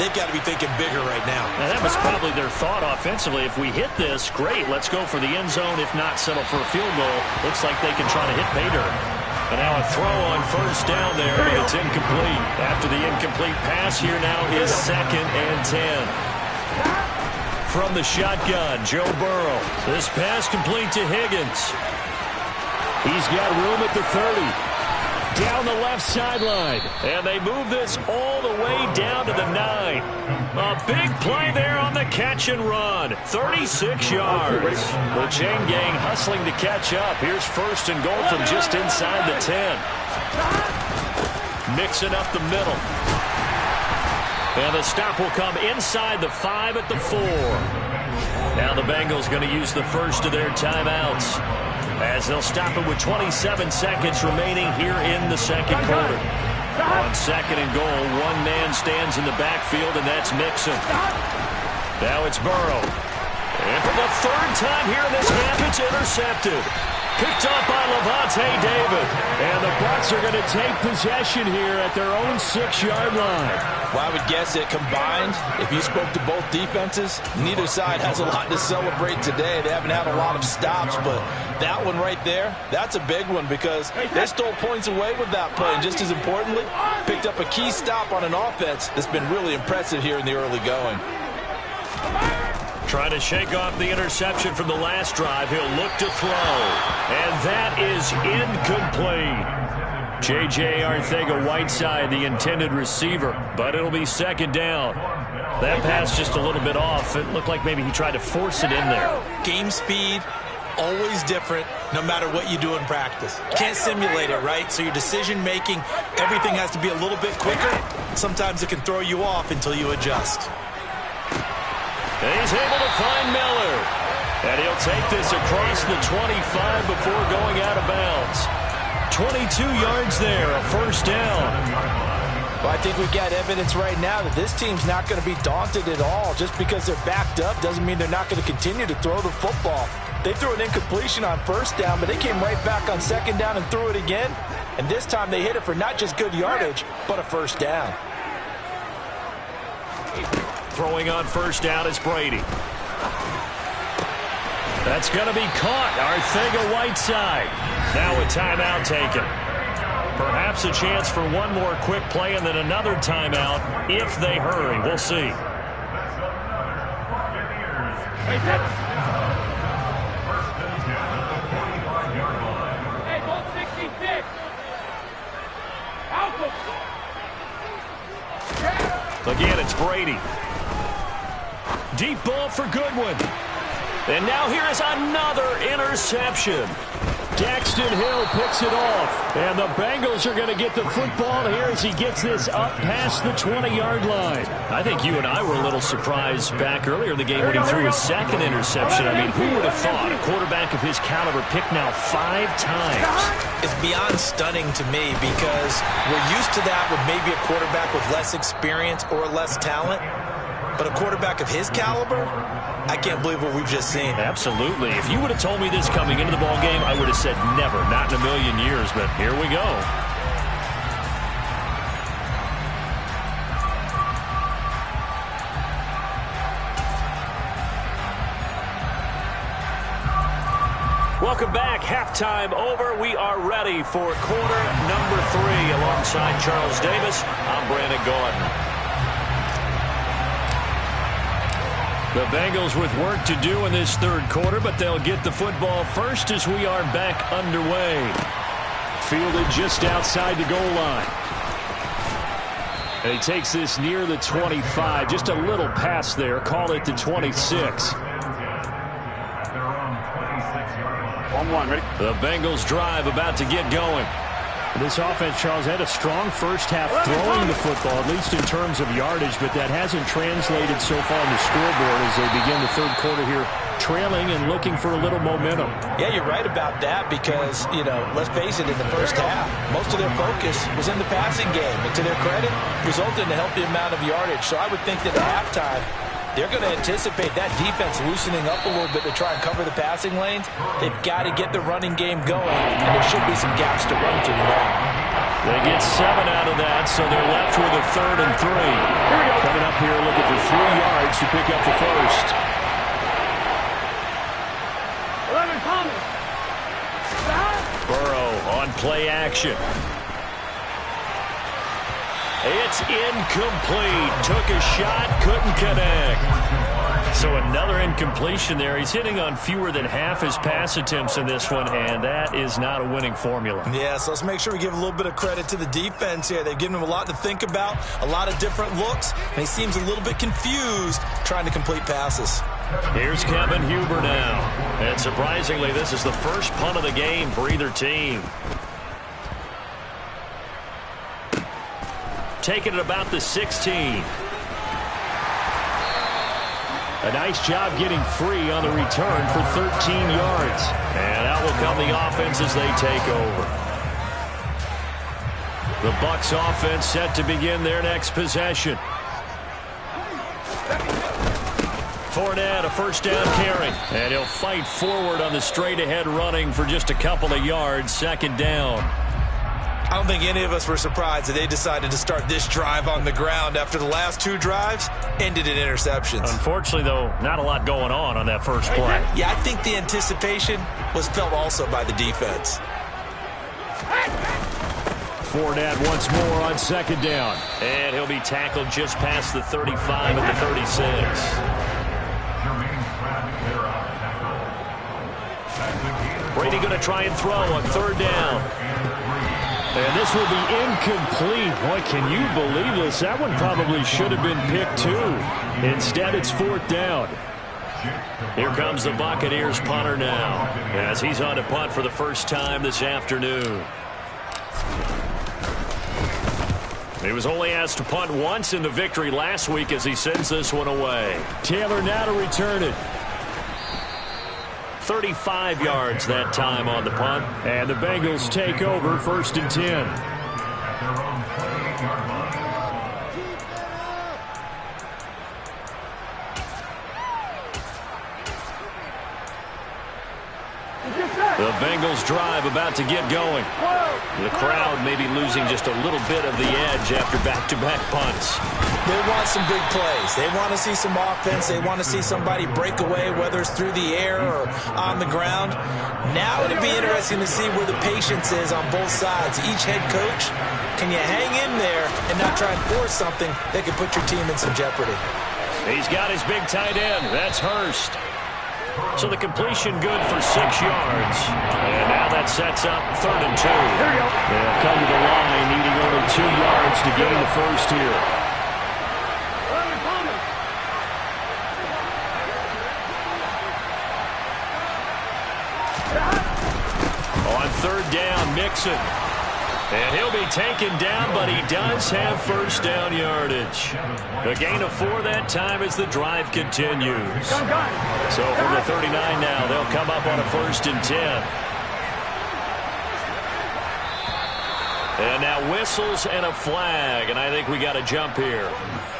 [SPEAKER 3] they've got to be thinking bigger right now.
[SPEAKER 1] Now, that was probably their thought offensively. If we hit this, great, let's go for the end zone. If not, settle for a field goal. Looks like they can try to hit pay dirt. And now a throw on 1st down there, but it's incomplete. After the incomplete pass, here now is 2nd and 10. From the shotgun, Joe Burrow. This pass complete to Higgins. He's got room at the 30. Down the left sideline. And they move this all the way down to the 9. A big play there on the catch and run. 36 yards. The chain gang hustling to catch up. Here's 1st and goal from just inside the 10. Mixing up the middle. And the stop will come inside the 5 at the 4. Now the Bengals going to use the first of their timeouts, as they'll stop it with 27 seconds remaining here in the 2nd quarter. On 2nd and goal, 1 man stands in the backfield, and that's Mixon. Now it's Burrow. And for the 3rd time here in this half, it's intercepted. Picked up by Levante David. And the Bucs are going to take possession here at their own 6-yard line.
[SPEAKER 3] Well, I would guess that combined, if you spoke to both defenses, neither side has a lot to celebrate today. They haven't had a lot of stops, but that one right there, that's a big one because they stole points away with that play. And just as importantly, picked up a key stop on an offense that's been really impressive here in the early going.
[SPEAKER 1] Trying to shake off the interception from the last drive. He'll look to throw. And that is incomplete. J.J. Arcega-Whiteside, the intended receiver, but it'll be 2nd down. That pass just a little bit off. It looked like maybe he tried to force it in there.
[SPEAKER 3] Game speed, always different. no matter what you do in practice. You can't simulate it, right? So your decision-making, everything has to be a little bit quicker. Sometimes it can throw you off until you adjust.
[SPEAKER 1] He's able to find Miller. And he'll take this across the 25 before going out of bounds. 22 yards there, a first down.
[SPEAKER 3] Well, I think we've got evidence right now that this team's not going to be daunted at all. Just because they're backed up doesn't mean they're not going to continue to throw the football. They threw an incompletion on first down, but they came right back on second down and threw it again. And this time they hit it for not just good yardage, but a first down.
[SPEAKER 1] Throwing on first down is Brady. That's going to be caught. Arcega-Whiteside. Now a timeout taken. Perhaps a chance for one more quick play and then another timeout if they hurry. We'll see. Again, it's Brady. Deep ball for Goodwin. And now here is another interception. Daxton Hill picks it off. And the Bengals are going to get the football here as he gets this up past the 20-yard line. I think you and I were a little surprised back earlier in the game when he threw his second interception. I mean, who would have thought a quarterback of his caliber picked now 5 times?
[SPEAKER 3] It's beyond stunning to me because we're used to that with maybe a quarterback with less experience or less talent. But a quarterback of his caliber, I can't believe what we've just seen.
[SPEAKER 1] Absolutely. If you would have told me this coming into the ball game, I would have said never, not in a million years. But here we go. Welcome back. Halftime over. We are ready for quarter number 3. Alongside Charles Davis, I'm Brandon Gaudin. The Bengals with work to do in this third quarter, but they'll get the football first as we are back underway. Fielded just outside the goal line. And he takes this near the 25. Just a little pass there. Call it the 26.
[SPEAKER 2] Ready?
[SPEAKER 1] The Bengals drive about to get going.
[SPEAKER 5] This offense, Charles, had a strong first half throwing the football, at least in terms of yardage, but that hasn't translated so far on the scoreboard as they begin the third quarter here, trailing and looking for a little momentum.
[SPEAKER 3] Yeah, you're right about that because, let's face it, in the first half, most of their focus was in the passing game. And to their credit, resulted in a healthy amount of yardage. So I would think that at halftime, they're going to anticipate that defense loosening up a little bit to try and cover the passing lanes. They've got to get the running game going, and there should be some gaps to run through now.
[SPEAKER 1] They get 7 out of that, so they're left with a 3rd and 3. Coming up here looking for 3 yards to pick up the first.
[SPEAKER 2] 11 Thomas.
[SPEAKER 1] Burrow on play action. It's incomplete. Took a shot, couldn't connect. So another incompletion there. He's hitting on fewer than half his pass attempts in this one, and that is not a winning formula.
[SPEAKER 3] Yeah, so let's make sure we give a little bit of credit to the defense here. They've given him a lot to think about, a lot of different looks, and he seems a little bit confused trying to complete passes.
[SPEAKER 1] Here's Kevin Huber now. And surprisingly, this is the first punt of the game for either team. Taking it about the 16. A nice job getting free on the return for 13 yards. And out will come the offense as they take over. The Bucs offense set to begin their next possession. Fournette, a first down carry. And he'll fight forward on the straight-ahead running for just a couple of yards. 2nd down.
[SPEAKER 3] I don't think any of us were surprised that they decided to start this drive on the ground after the last 2 drives ended in interceptions.
[SPEAKER 1] Unfortunately, though, not a lot going on that first play.
[SPEAKER 3] Yeah, I think the anticipation was felt also by the defense.
[SPEAKER 1] Fournette once more on 2nd down. And he'll be tackled just past the 35 at the 36. Brady going to try and throw on 3rd down. And this will be incomplete. Boy, can you believe this? That one probably should have been picked too. Instead, it's 4th down. Here comes the Buccaneers punter now, as he's on to punt for the first time this afternoon. He was only asked to punt once in the victory last week as he sends this one away.
[SPEAKER 5] Taylor now to return it.
[SPEAKER 1] 35 yards that time on the punt.
[SPEAKER 5] And the Bengals take over 1st and 10.
[SPEAKER 1] The Bengals drive about to get going. The crowd may be losing just a little bit of the edge after back-to-back punts.
[SPEAKER 3] They want some big plays. They want to see some offense. They want to see somebody break away, whether it's through the air or on the ground. Now it'll be interesting to see where the patience is on both sides. Each head coach, can you hang in there and not try and force something that could put your team in some jeopardy?
[SPEAKER 1] He's got his big tight end. That's Hurst. So the completion good for 6 yards. And now that sets up 3rd and 2.
[SPEAKER 5] They'll come to the line needing only 2 yards to gain the first here.
[SPEAKER 1] On 3rd down, Mixon. And he'll be taken down, but he does have 1st down yardage. A gain of 4 that time as the drive continues. So from the 39 now, they'll come up on a 1st and 10. And now whistles and a flag, and I think we got a jump here.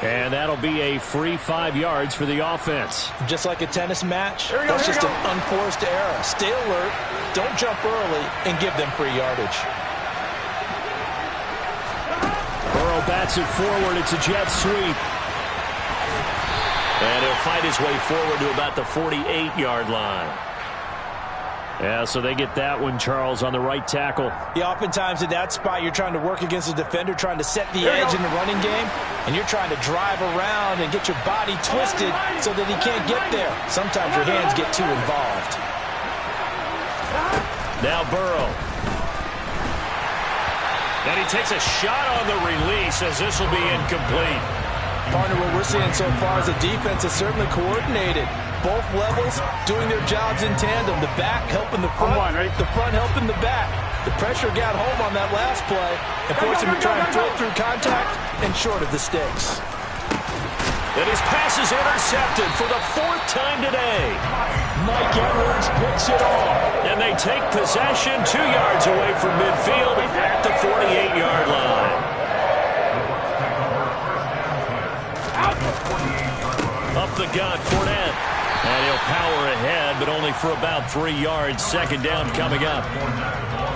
[SPEAKER 5] And that'll be a free 5 yards for the offense.
[SPEAKER 3] Just like a tennis match, that's just an unforced error. Stay alert, don't jump early, and give them free yardage.
[SPEAKER 5] Burrow bats it forward. It's a jet sweep.
[SPEAKER 1] And he'll fight his way forward to about the 48-yard line.
[SPEAKER 5] Yeah, so they get that one, Charles, on the right tackle.
[SPEAKER 3] Yeah, oftentimes in that spot, you're trying to work against a defender, trying to set the edge in the running game, and you're trying to drive around and get your body twisted so that he can't get there. Sometimes your hands get too involved.
[SPEAKER 1] Now Burrow. And he takes a shot on the release as this will be incomplete.
[SPEAKER 3] Partner, what we're seeing so far is the defense is certainly coordinated. Both levels doing their jobs in tandem. The back helping the front, the front helping the back. The pressure got home on that last play and forced him to try and throw through contact and short of the sticks.
[SPEAKER 1] And his pass is intercepted for the 4th time today.
[SPEAKER 5] Mike Edwards picks it off.
[SPEAKER 1] And they take possession 2 yards away from midfield at the 48-yard line. Up the gut, Fournette. And he'll power ahead, but only for about 3 yards. 2nd down coming up.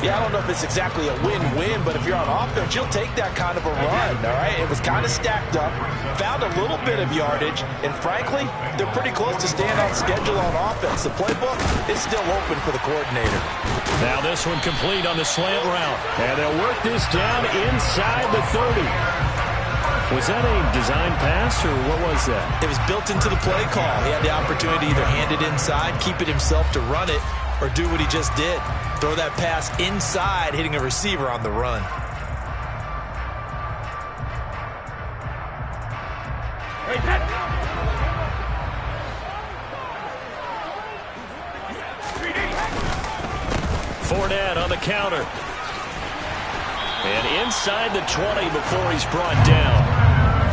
[SPEAKER 3] Yeah, I don't know if it's exactly a win-win, but if you're on offense, you'll take that kind of a run, all right? It was kind of stacked up, found a little bit of yardage, and frankly, they're pretty close to staying on schedule on offense. The playbook is still open for the coordinator.
[SPEAKER 1] Now this one complete on the slant route.
[SPEAKER 5] And they'll work this down inside the 30. Was that a design pass, or what was that?
[SPEAKER 3] It was built into the play call. He had the opportunity to either hand it inside, keep it himself to run it, or do what he just did. Throw that pass inside, hitting a receiver on the run.
[SPEAKER 1] Fournette on the counter. And inside the 20 before he's brought down.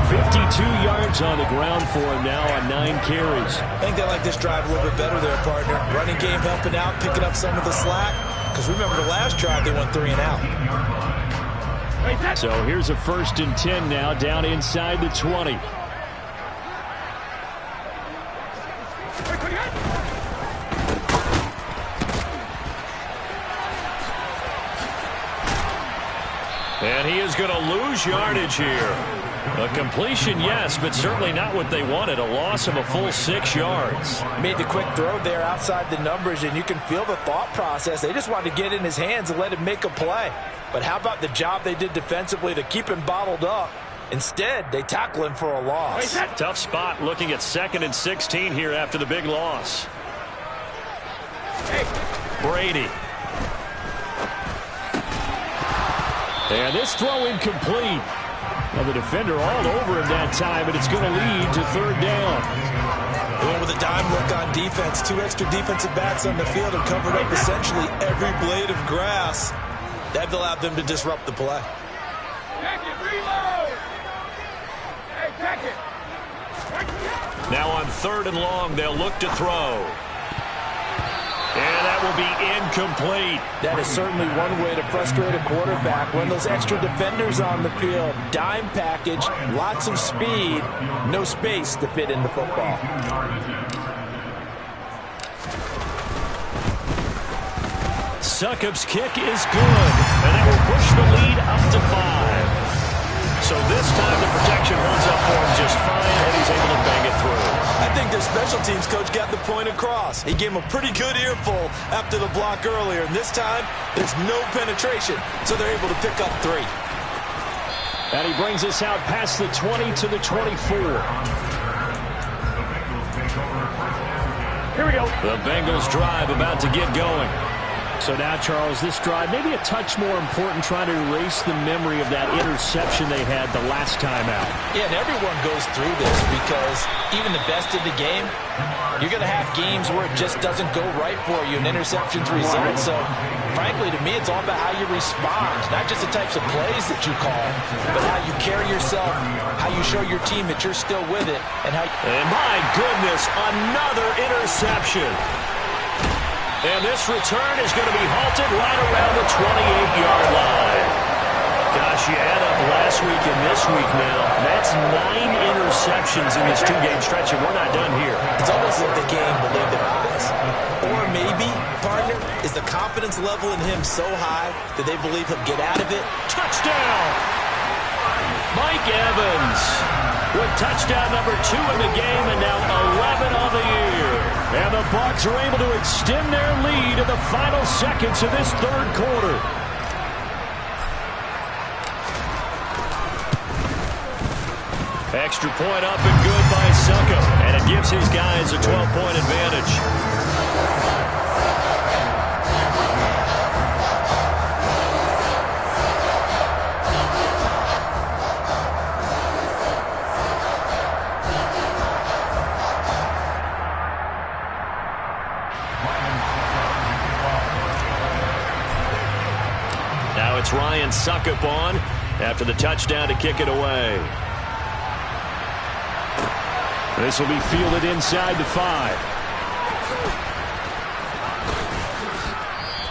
[SPEAKER 5] 52 yards on the ground for him now on 9 carries.
[SPEAKER 3] I think they like this drive a little bit better there, partner. Running game helping out, picking up some of the slack. Because remember the last drive, they went 3 and out.
[SPEAKER 5] So here's a 1st and 10 now, down inside the 20.
[SPEAKER 1] And he is going to lose yardage here. A completion, yes, but certainly not what they wanted. A loss of a full 6 yards.
[SPEAKER 3] Made the quick throw there outside the numbers, and you can feel the thought process. They just wanted to get in his hands and let him make a play. But how about the job they did defensively to keep him bottled up? Instead, they tackle him for a loss.
[SPEAKER 1] Tough spot looking at 2nd and 16 here after the big loss. Brady.
[SPEAKER 5] And this throw incomplete. Well, the defender all over him that time, but it's going to lead to 3rd down.
[SPEAKER 3] They went with a dime look on defense. 2 extra defensive backs on the field have covered up essentially every blade of grass. That allowed them to disrupt the play.
[SPEAKER 2] Check it, reload! Hey, check it!
[SPEAKER 1] Now on 3rd and long, they'll look to throw. And that will be incomplete.
[SPEAKER 3] That is certainly one way to frustrate a quarterback. When those extra defenders on the field, dime package, lots of speed, no space to fit in the football.
[SPEAKER 1] Succop's kick is good, and that will push the lead up to 5. So this time the protection holds up for him just fine, and he's able to bang it through.
[SPEAKER 3] I think their special teams coach got the point across. He gave him a pretty good earful after the block earlier, and this time there's no penetration, so they're able to pick up 3.
[SPEAKER 1] And he brings us out past the 20 to the 24.
[SPEAKER 2] Here we go.
[SPEAKER 1] The Bengals drive about to get going.
[SPEAKER 5] So now, Charles, this drive maybe a touch more important, trying to erase the memory of that interception they had the last time out.
[SPEAKER 3] Yeah, and everyone goes through this because even the best in the game, you're going to have games where it just doesn't go right for you, and interceptions result. So, frankly, to me, it's all about how you respond, not just the types of plays that you call, but how you carry yourself, how you show your team that you're still with it, and how.
[SPEAKER 1] And my goodness, another interception. And this return is going to be halted right around the 28-yard line. Gosh, you add up last week and this week now. That's 9 interceptions in this 2-game stretch, and we're not done here.
[SPEAKER 3] It's almost like the game believed their eyes. Or maybe, partner, is the confidence level in him so high that they believe he'll get out of it.
[SPEAKER 1] Touchdown! Mike Evans with touchdown number 2 in the game, and now 11 on the year. And the Bucs are able to extend their lead in the final seconds of this 3rd quarter. Extra point up and good by Succop, and it gives his guys a 12-point advantage. Now it's Ryan Succop on after the touchdown to kick it away. This will be fielded inside the 5.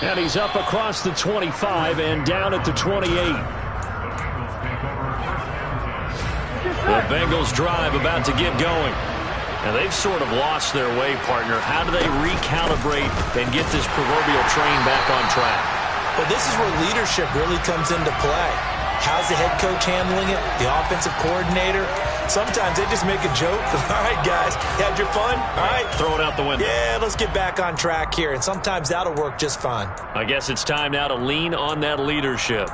[SPEAKER 1] And he's up across the 25 and down at the 28. The Bengals drive about to get going. And they've sort of lost their way, partner. How do they recalibrate and get this proverbial train back on track?
[SPEAKER 3] Well, this is where leadership really comes into play. How's the head coach handling it? The offensive coordinator? Sometimes they just make a joke. All right, guys, you had your fun? All right.
[SPEAKER 1] Throw it out the window.
[SPEAKER 3] Yeah, let's get back on track here. And sometimes that'll work just fine.
[SPEAKER 1] I guess it's time now to lean on that leadership.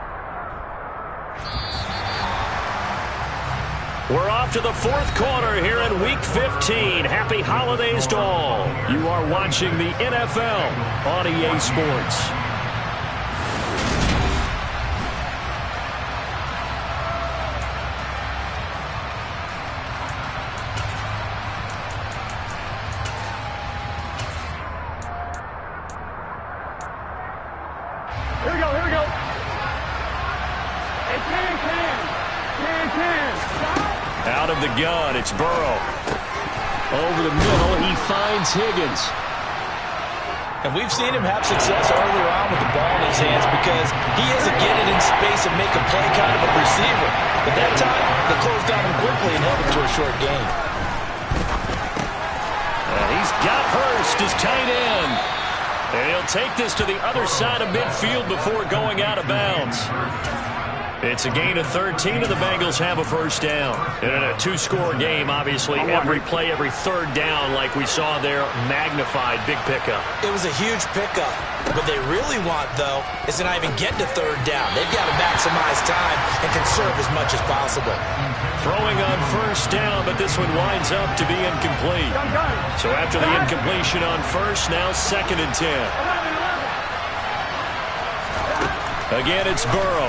[SPEAKER 1] We're off to the 4th quarter here in Week 15. Happy holidays to all. You are watching the NFL on EA Sports.
[SPEAKER 2] Here we go. Hey, can.
[SPEAKER 1] Out of the gun, it's Burrow. Over the middle, he finds Higgins.
[SPEAKER 3] And we've seen him have success earlier on with the ball in his hands because he has to get it in space and make a play kind of a receiver. But that time, they closed on him quickly and held him to a short gain.
[SPEAKER 1] And he's got Hurst as tight end. And he'll take this to the other side of midfield before going out of bounds. It's a gain of 13, and the Bengals have a first down. And in a 2-score game, obviously, every play, every 3rd down, like we saw there, magnified, big pickup.
[SPEAKER 3] It was a huge pickup. What they really want, though, is to not even get to 3rd down. They've got to maximize time and conserve as much as possible.
[SPEAKER 1] Throwing on first down, but this one winds up to be incomplete. So after the incompletion on first, now 2nd and 10. Again, it's Burrow.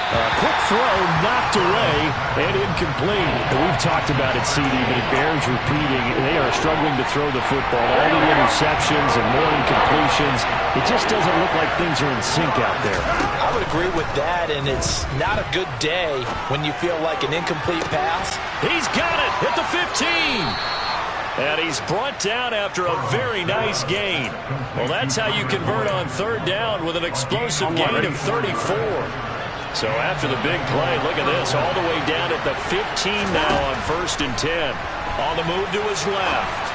[SPEAKER 5] Quick throw, knocked away, and incomplete. We've talked about it, CD, but it bears repeating. They are struggling to throw the football. All the interceptions and more incompletions. It just doesn't look like things are in sync out there.
[SPEAKER 3] I would agree with that, and it's not a good day when you feel like an incomplete pass.
[SPEAKER 1] He's got it at the 15. And he's brought down after a very nice gain. Well, that's how you convert on third down with an explosive gain of 34. So after the big play, look at this, all the way down at the 15 now on 1st and 10. On the move to his left.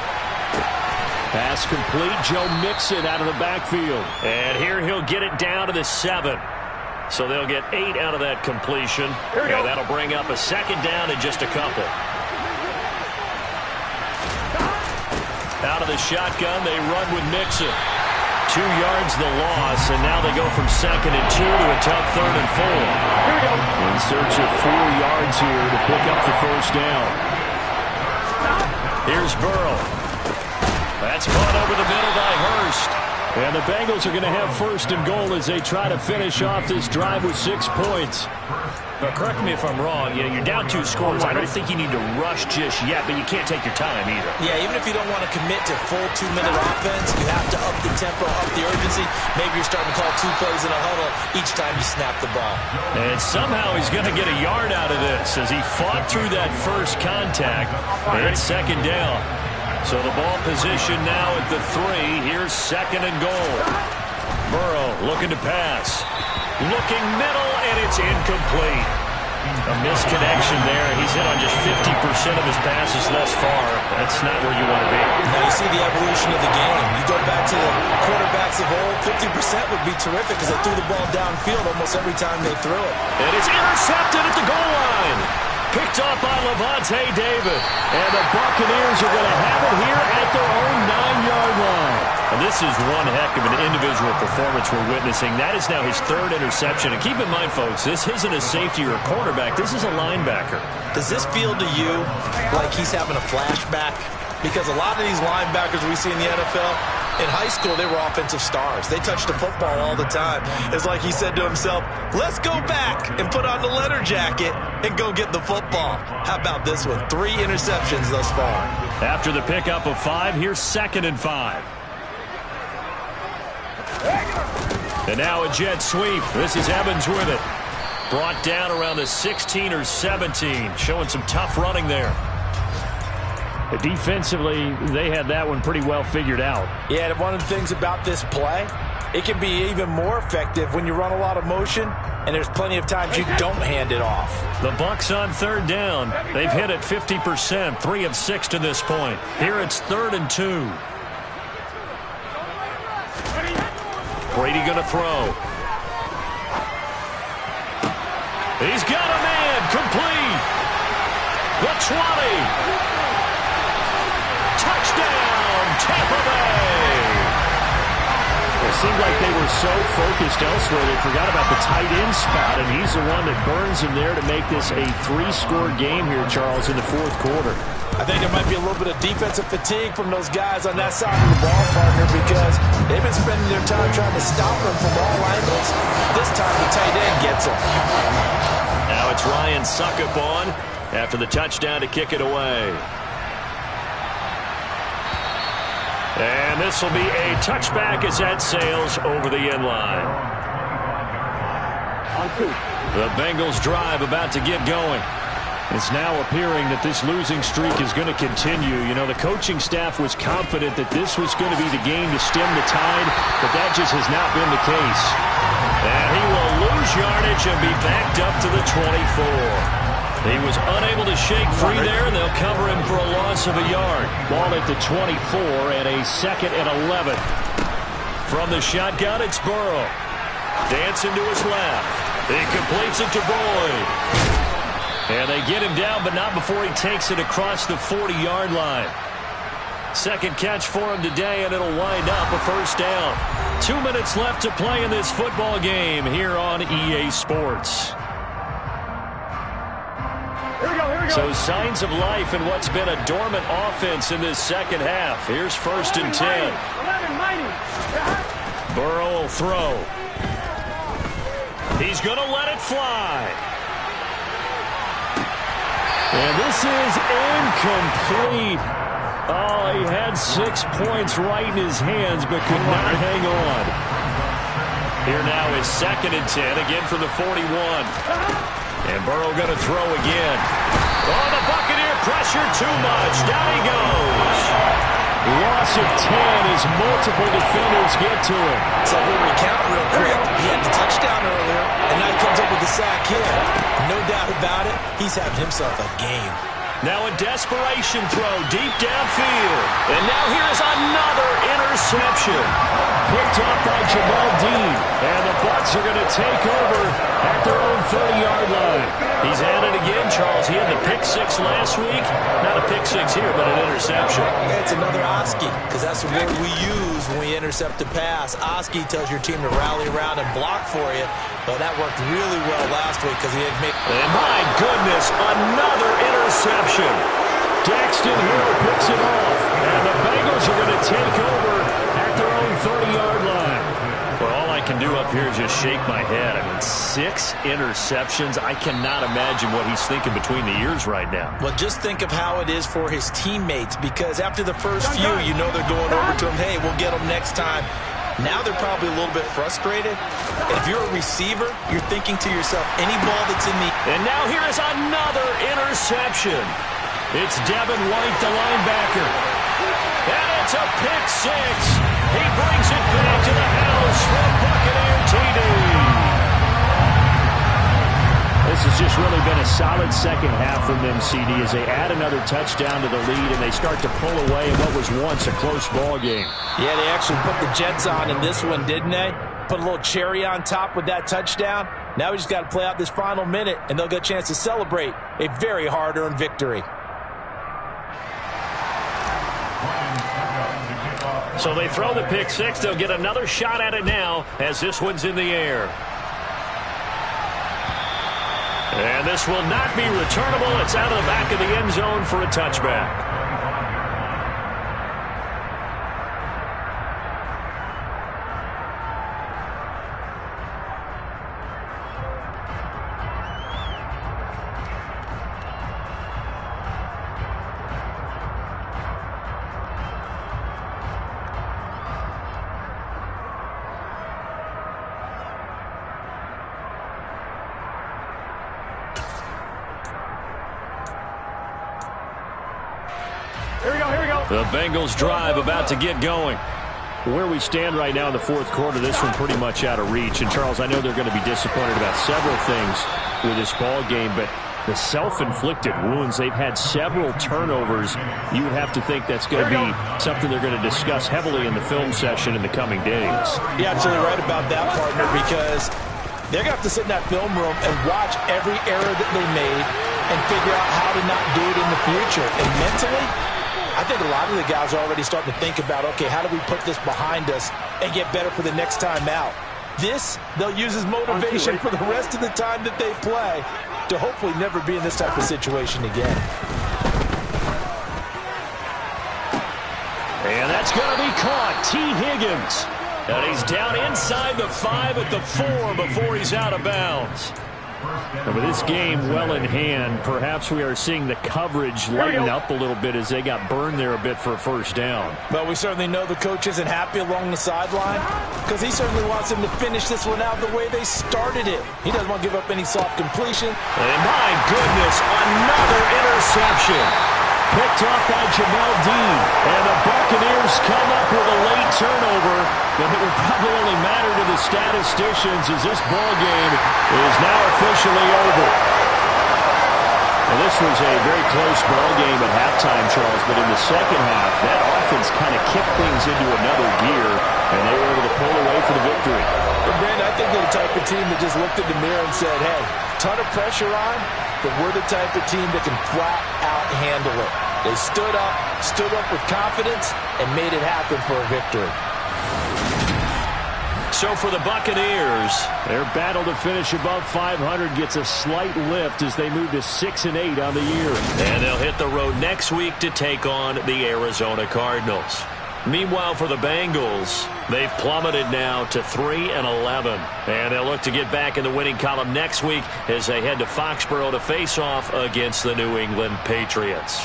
[SPEAKER 1] Pass complete, Joe Mixon out of the backfield. And here he'll get it down to the 7. So they'll get 8 out of that completion. And that'll bring up a 2nd down and just a couple. Out of the shotgun, they run with Mixon. 2 yards the loss, and now they go from 2nd and 2 to a tough 3rd and 4. In search of 4 yards here to pick up the 1st down. Here's Burrow. That's caught over the middle by Hurst. And the Bengals are going to have 1st and goal as they try to finish off this drive with 6 points. But correct me if I'm wrong, you're down 2 scores. I don't think you need to rush just yet, but you can't take your time either.
[SPEAKER 3] Yeah, even if you don't want to commit to full 2-minute offense, you have to up the tempo, up the urgency. Maybe you're starting to call 2 plays in a huddle each time you snap the ball.
[SPEAKER 1] And somehow he's going to get a yard out of this as he fought through that first contact. And it's 2nd down. So the ball position now at the 3. Here's 2nd and goal. Burrow looking to pass. Looking middle, and it's incomplete. A misconnection there. He's hit on just 50% of his passes thus far. That's not where you want to be.
[SPEAKER 3] Now you see the evolution of the game. You go back to the quarterbacks of old, 50% would be terrific because they threw the ball downfield almost every time they threw it.
[SPEAKER 1] And it's intercepted at the goal line. Picked off by Levante David. And the Buccaneers are going to have it here at their own 9-yard line. And this is one heck of an individual performance we're witnessing. That is now his 3rd interception. And keep in mind, folks, this isn't a safety or a cornerback. This is a linebacker.
[SPEAKER 3] Does this feel to you like he's having a flashback? Because a lot of these linebackers we see in the NFL, in high school, they were offensive stars. They touched the football all the time. It's like he said to himself, let's go back and put on the leather jacket and go get the football. How about this one? 3 interceptions thus far.
[SPEAKER 1] After the pickup of 5, here's 2nd and 5. And now a jet sweep. This is Evans with it. Brought down around the 16 or 17. Showing some tough running there.
[SPEAKER 5] Defensively, they had that one pretty well figured out.
[SPEAKER 3] Yeah, and one of the things about this play, it can be even more effective when you run a lot of motion, and there's plenty of times you don't hand it off.
[SPEAKER 1] The Bucs on 3rd down. They've hit it 50%, 3 of 6 to this point. Here it's 3rd and 2. Brady going to throw. He's got a man, complete. The 20. Touchdown, Tampa Bay! It seemed like they were so focused elsewhere they forgot about the tight end spot, and he's the one that burns him there to make this a 3-score game here, Charles, in the 4th quarter.
[SPEAKER 3] I think there might be a little bit of defensive fatigue from those guys on that side of the ball, partner, because they've been spending their time trying to stop them from all angles. This time the tight end gets them.
[SPEAKER 1] Now it's Ryan Suckup on after the touchdown to kick it away. And this will be a touchback as that sails over the end line. The Bengals drive about to get going. It's now appearing that this losing streak is going to continue. You know, the coaching staff was confident that this was going to be the game to stem the tide, but that just has not been the case. And he will lose yardage and be backed up to the 24. He was unable to shake free there, and they'll cover him for a loss of a yard. Ball at the 24 and a 2nd and 11. From the shotgun, it's Burrow. Dancing to his left. He completes it to Boyd. And they get him down, but not before he takes it across the 40-yard line. 2nd catch for him today, and it'll wind up a 1st down. 2 minutes left to play in this football game here on EA Sports. So signs of life in what's been a dormant offense in this 2nd half. Here's 1st and 10. Burrow will throw. He's going to let it fly.
[SPEAKER 5] And this is incomplete. Oh, he had 6 points right in his hands, but could not hang on.
[SPEAKER 1] Here now is 2nd and 10, again from the 41. And Burrow going to throw again. Oh, the Buccaneer pressure too much. Down he goes.
[SPEAKER 5] Loss of 10 as multiple defenders get to him.
[SPEAKER 3] So we'll recount real quick. He had the touchdown earlier, and now he comes up with the sack here. No doubt about it, he's having himself a game.
[SPEAKER 1] Now a desperation throw deep downfield. And now here's another interception.
[SPEAKER 5] Picked up by Jamal Dean. And the Bucs are going to take over at their own 30-yard line.
[SPEAKER 1] He's at it again, Charles. He had the pick 6 last week. Not a pick 6 here, but an interception.
[SPEAKER 3] It's another Oski, because that's the word we use when we intercept a pass. Oski tells your team to rally around and block for you. But that worked really well last week because he had made...
[SPEAKER 1] And my goodness, another interception.
[SPEAKER 5] Daxton Hill picks it off. And the Bengals are going to take over at their own 30-yard line.
[SPEAKER 1] Well, all I can do up here is just shake my head. I mean, 6 interceptions. I cannot imagine what he's thinking between the ears right now.
[SPEAKER 3] Well, just think of how it is for his teammates, because after the first few, you know they're going over to him, hey, we'll get them next time. Now they're probably a little bit frustrated. And if you're a receiver, you're thinking to yourself, any ball that's in the...
[SPEAKER 1] And now here is another interception. It's Devin White, the linebacker. And it's a pick 6. He brings it back to the house for Buccaneer TD.
[SPEAKER 5] This has just really been a solid second half from them, CD, as they add another touchdown to the lead and they start to pull away in what was once a close ball game.
[SPEAKER 3] Yeah, they actually put the Jets on in this one, didn't they? Put a little cherry on top with that touchdown. Now we just got to play out this final minute, and they'll get a chance to celebrate a very hard-earned victory.
[SPEAKER 1] So they throw the pick 6. They'll get another shot at it now as this one's in the air. And this will not be returnable. It's out of the back of the end zone for a touchback. The Bengals drive about to get going.
[SPEAKER 5] Where we stand right now in the fourth quarter, this one pretty much out of reach. And, Charles, I know they're going to be disappointed about several things with this ball game, but the self-inflicted wounds, they've had several turnovers. You would have to think that's going to be something they're going to discuss heavily in the film session in the coming days.
[SPEAKER 3] You're absolutely right about that, partner, because they're going to have to sit in that film room and watch every error that they made and figure out how to not do it in the future. And mentally, I think a lot of the guys are already starting to think about, okay, how do we put this behind us and get better for the next time out? This, they'll use as motivation for the rest of the time that they play to hopefully never be in this type of situation again.
[SPEAKER 1] And that's going to be caught. T. Higgins. And he's down inside the 5 at the 4 before he's out of bounds.
[SPEAKER 5] And with this game well in hand, perhaps we are seeing the coverage lighten up a little bit as they got burned there a bit for a first down.
[SPEAKER 3] But we certainly know the coach isn't happy along the sideline because he certainly wants them to finish this one out the way they started it. He doesn't want to give up any soft completion.
[SPEAKER 1] And my goodness, another interception.
[SPEAKER 5] Picked off by Jamal Dean. And the Buccaneers come up with a late turnover, but it will probably only matter to the statisticians as this ball game is now officially over. And this was a very close ball game at halftime, Charles, but in the second half, that offense kind of kicked things into another gear, and they were able to pull away for the victory.
[SPEAKER 3] But, Brandon, I think they're the type of team that just looked in the mirror and said, hey, ton of pressure on, but we're the type of team that can flat out handle it. They stood up with confidence, and made it happen for a victory.
[SPEAKER 1] So for the Buccaneers,
[SPEAKER 5] their battle to finish above 500 gets a slight lift as they move to 6-8 on the year.
[SPEAKER 1] And they'll hit the road next week to take on the Arizona Cardinals. Meanwhile, for the Bengals, they've plummeted now to 3-11. And they'll look to get back in the winning column next week as they head to Foxborough to face off against the New England Patriots.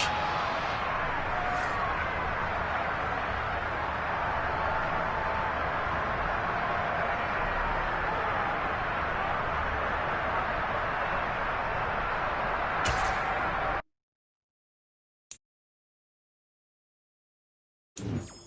[SPEAKER 4] Thank you.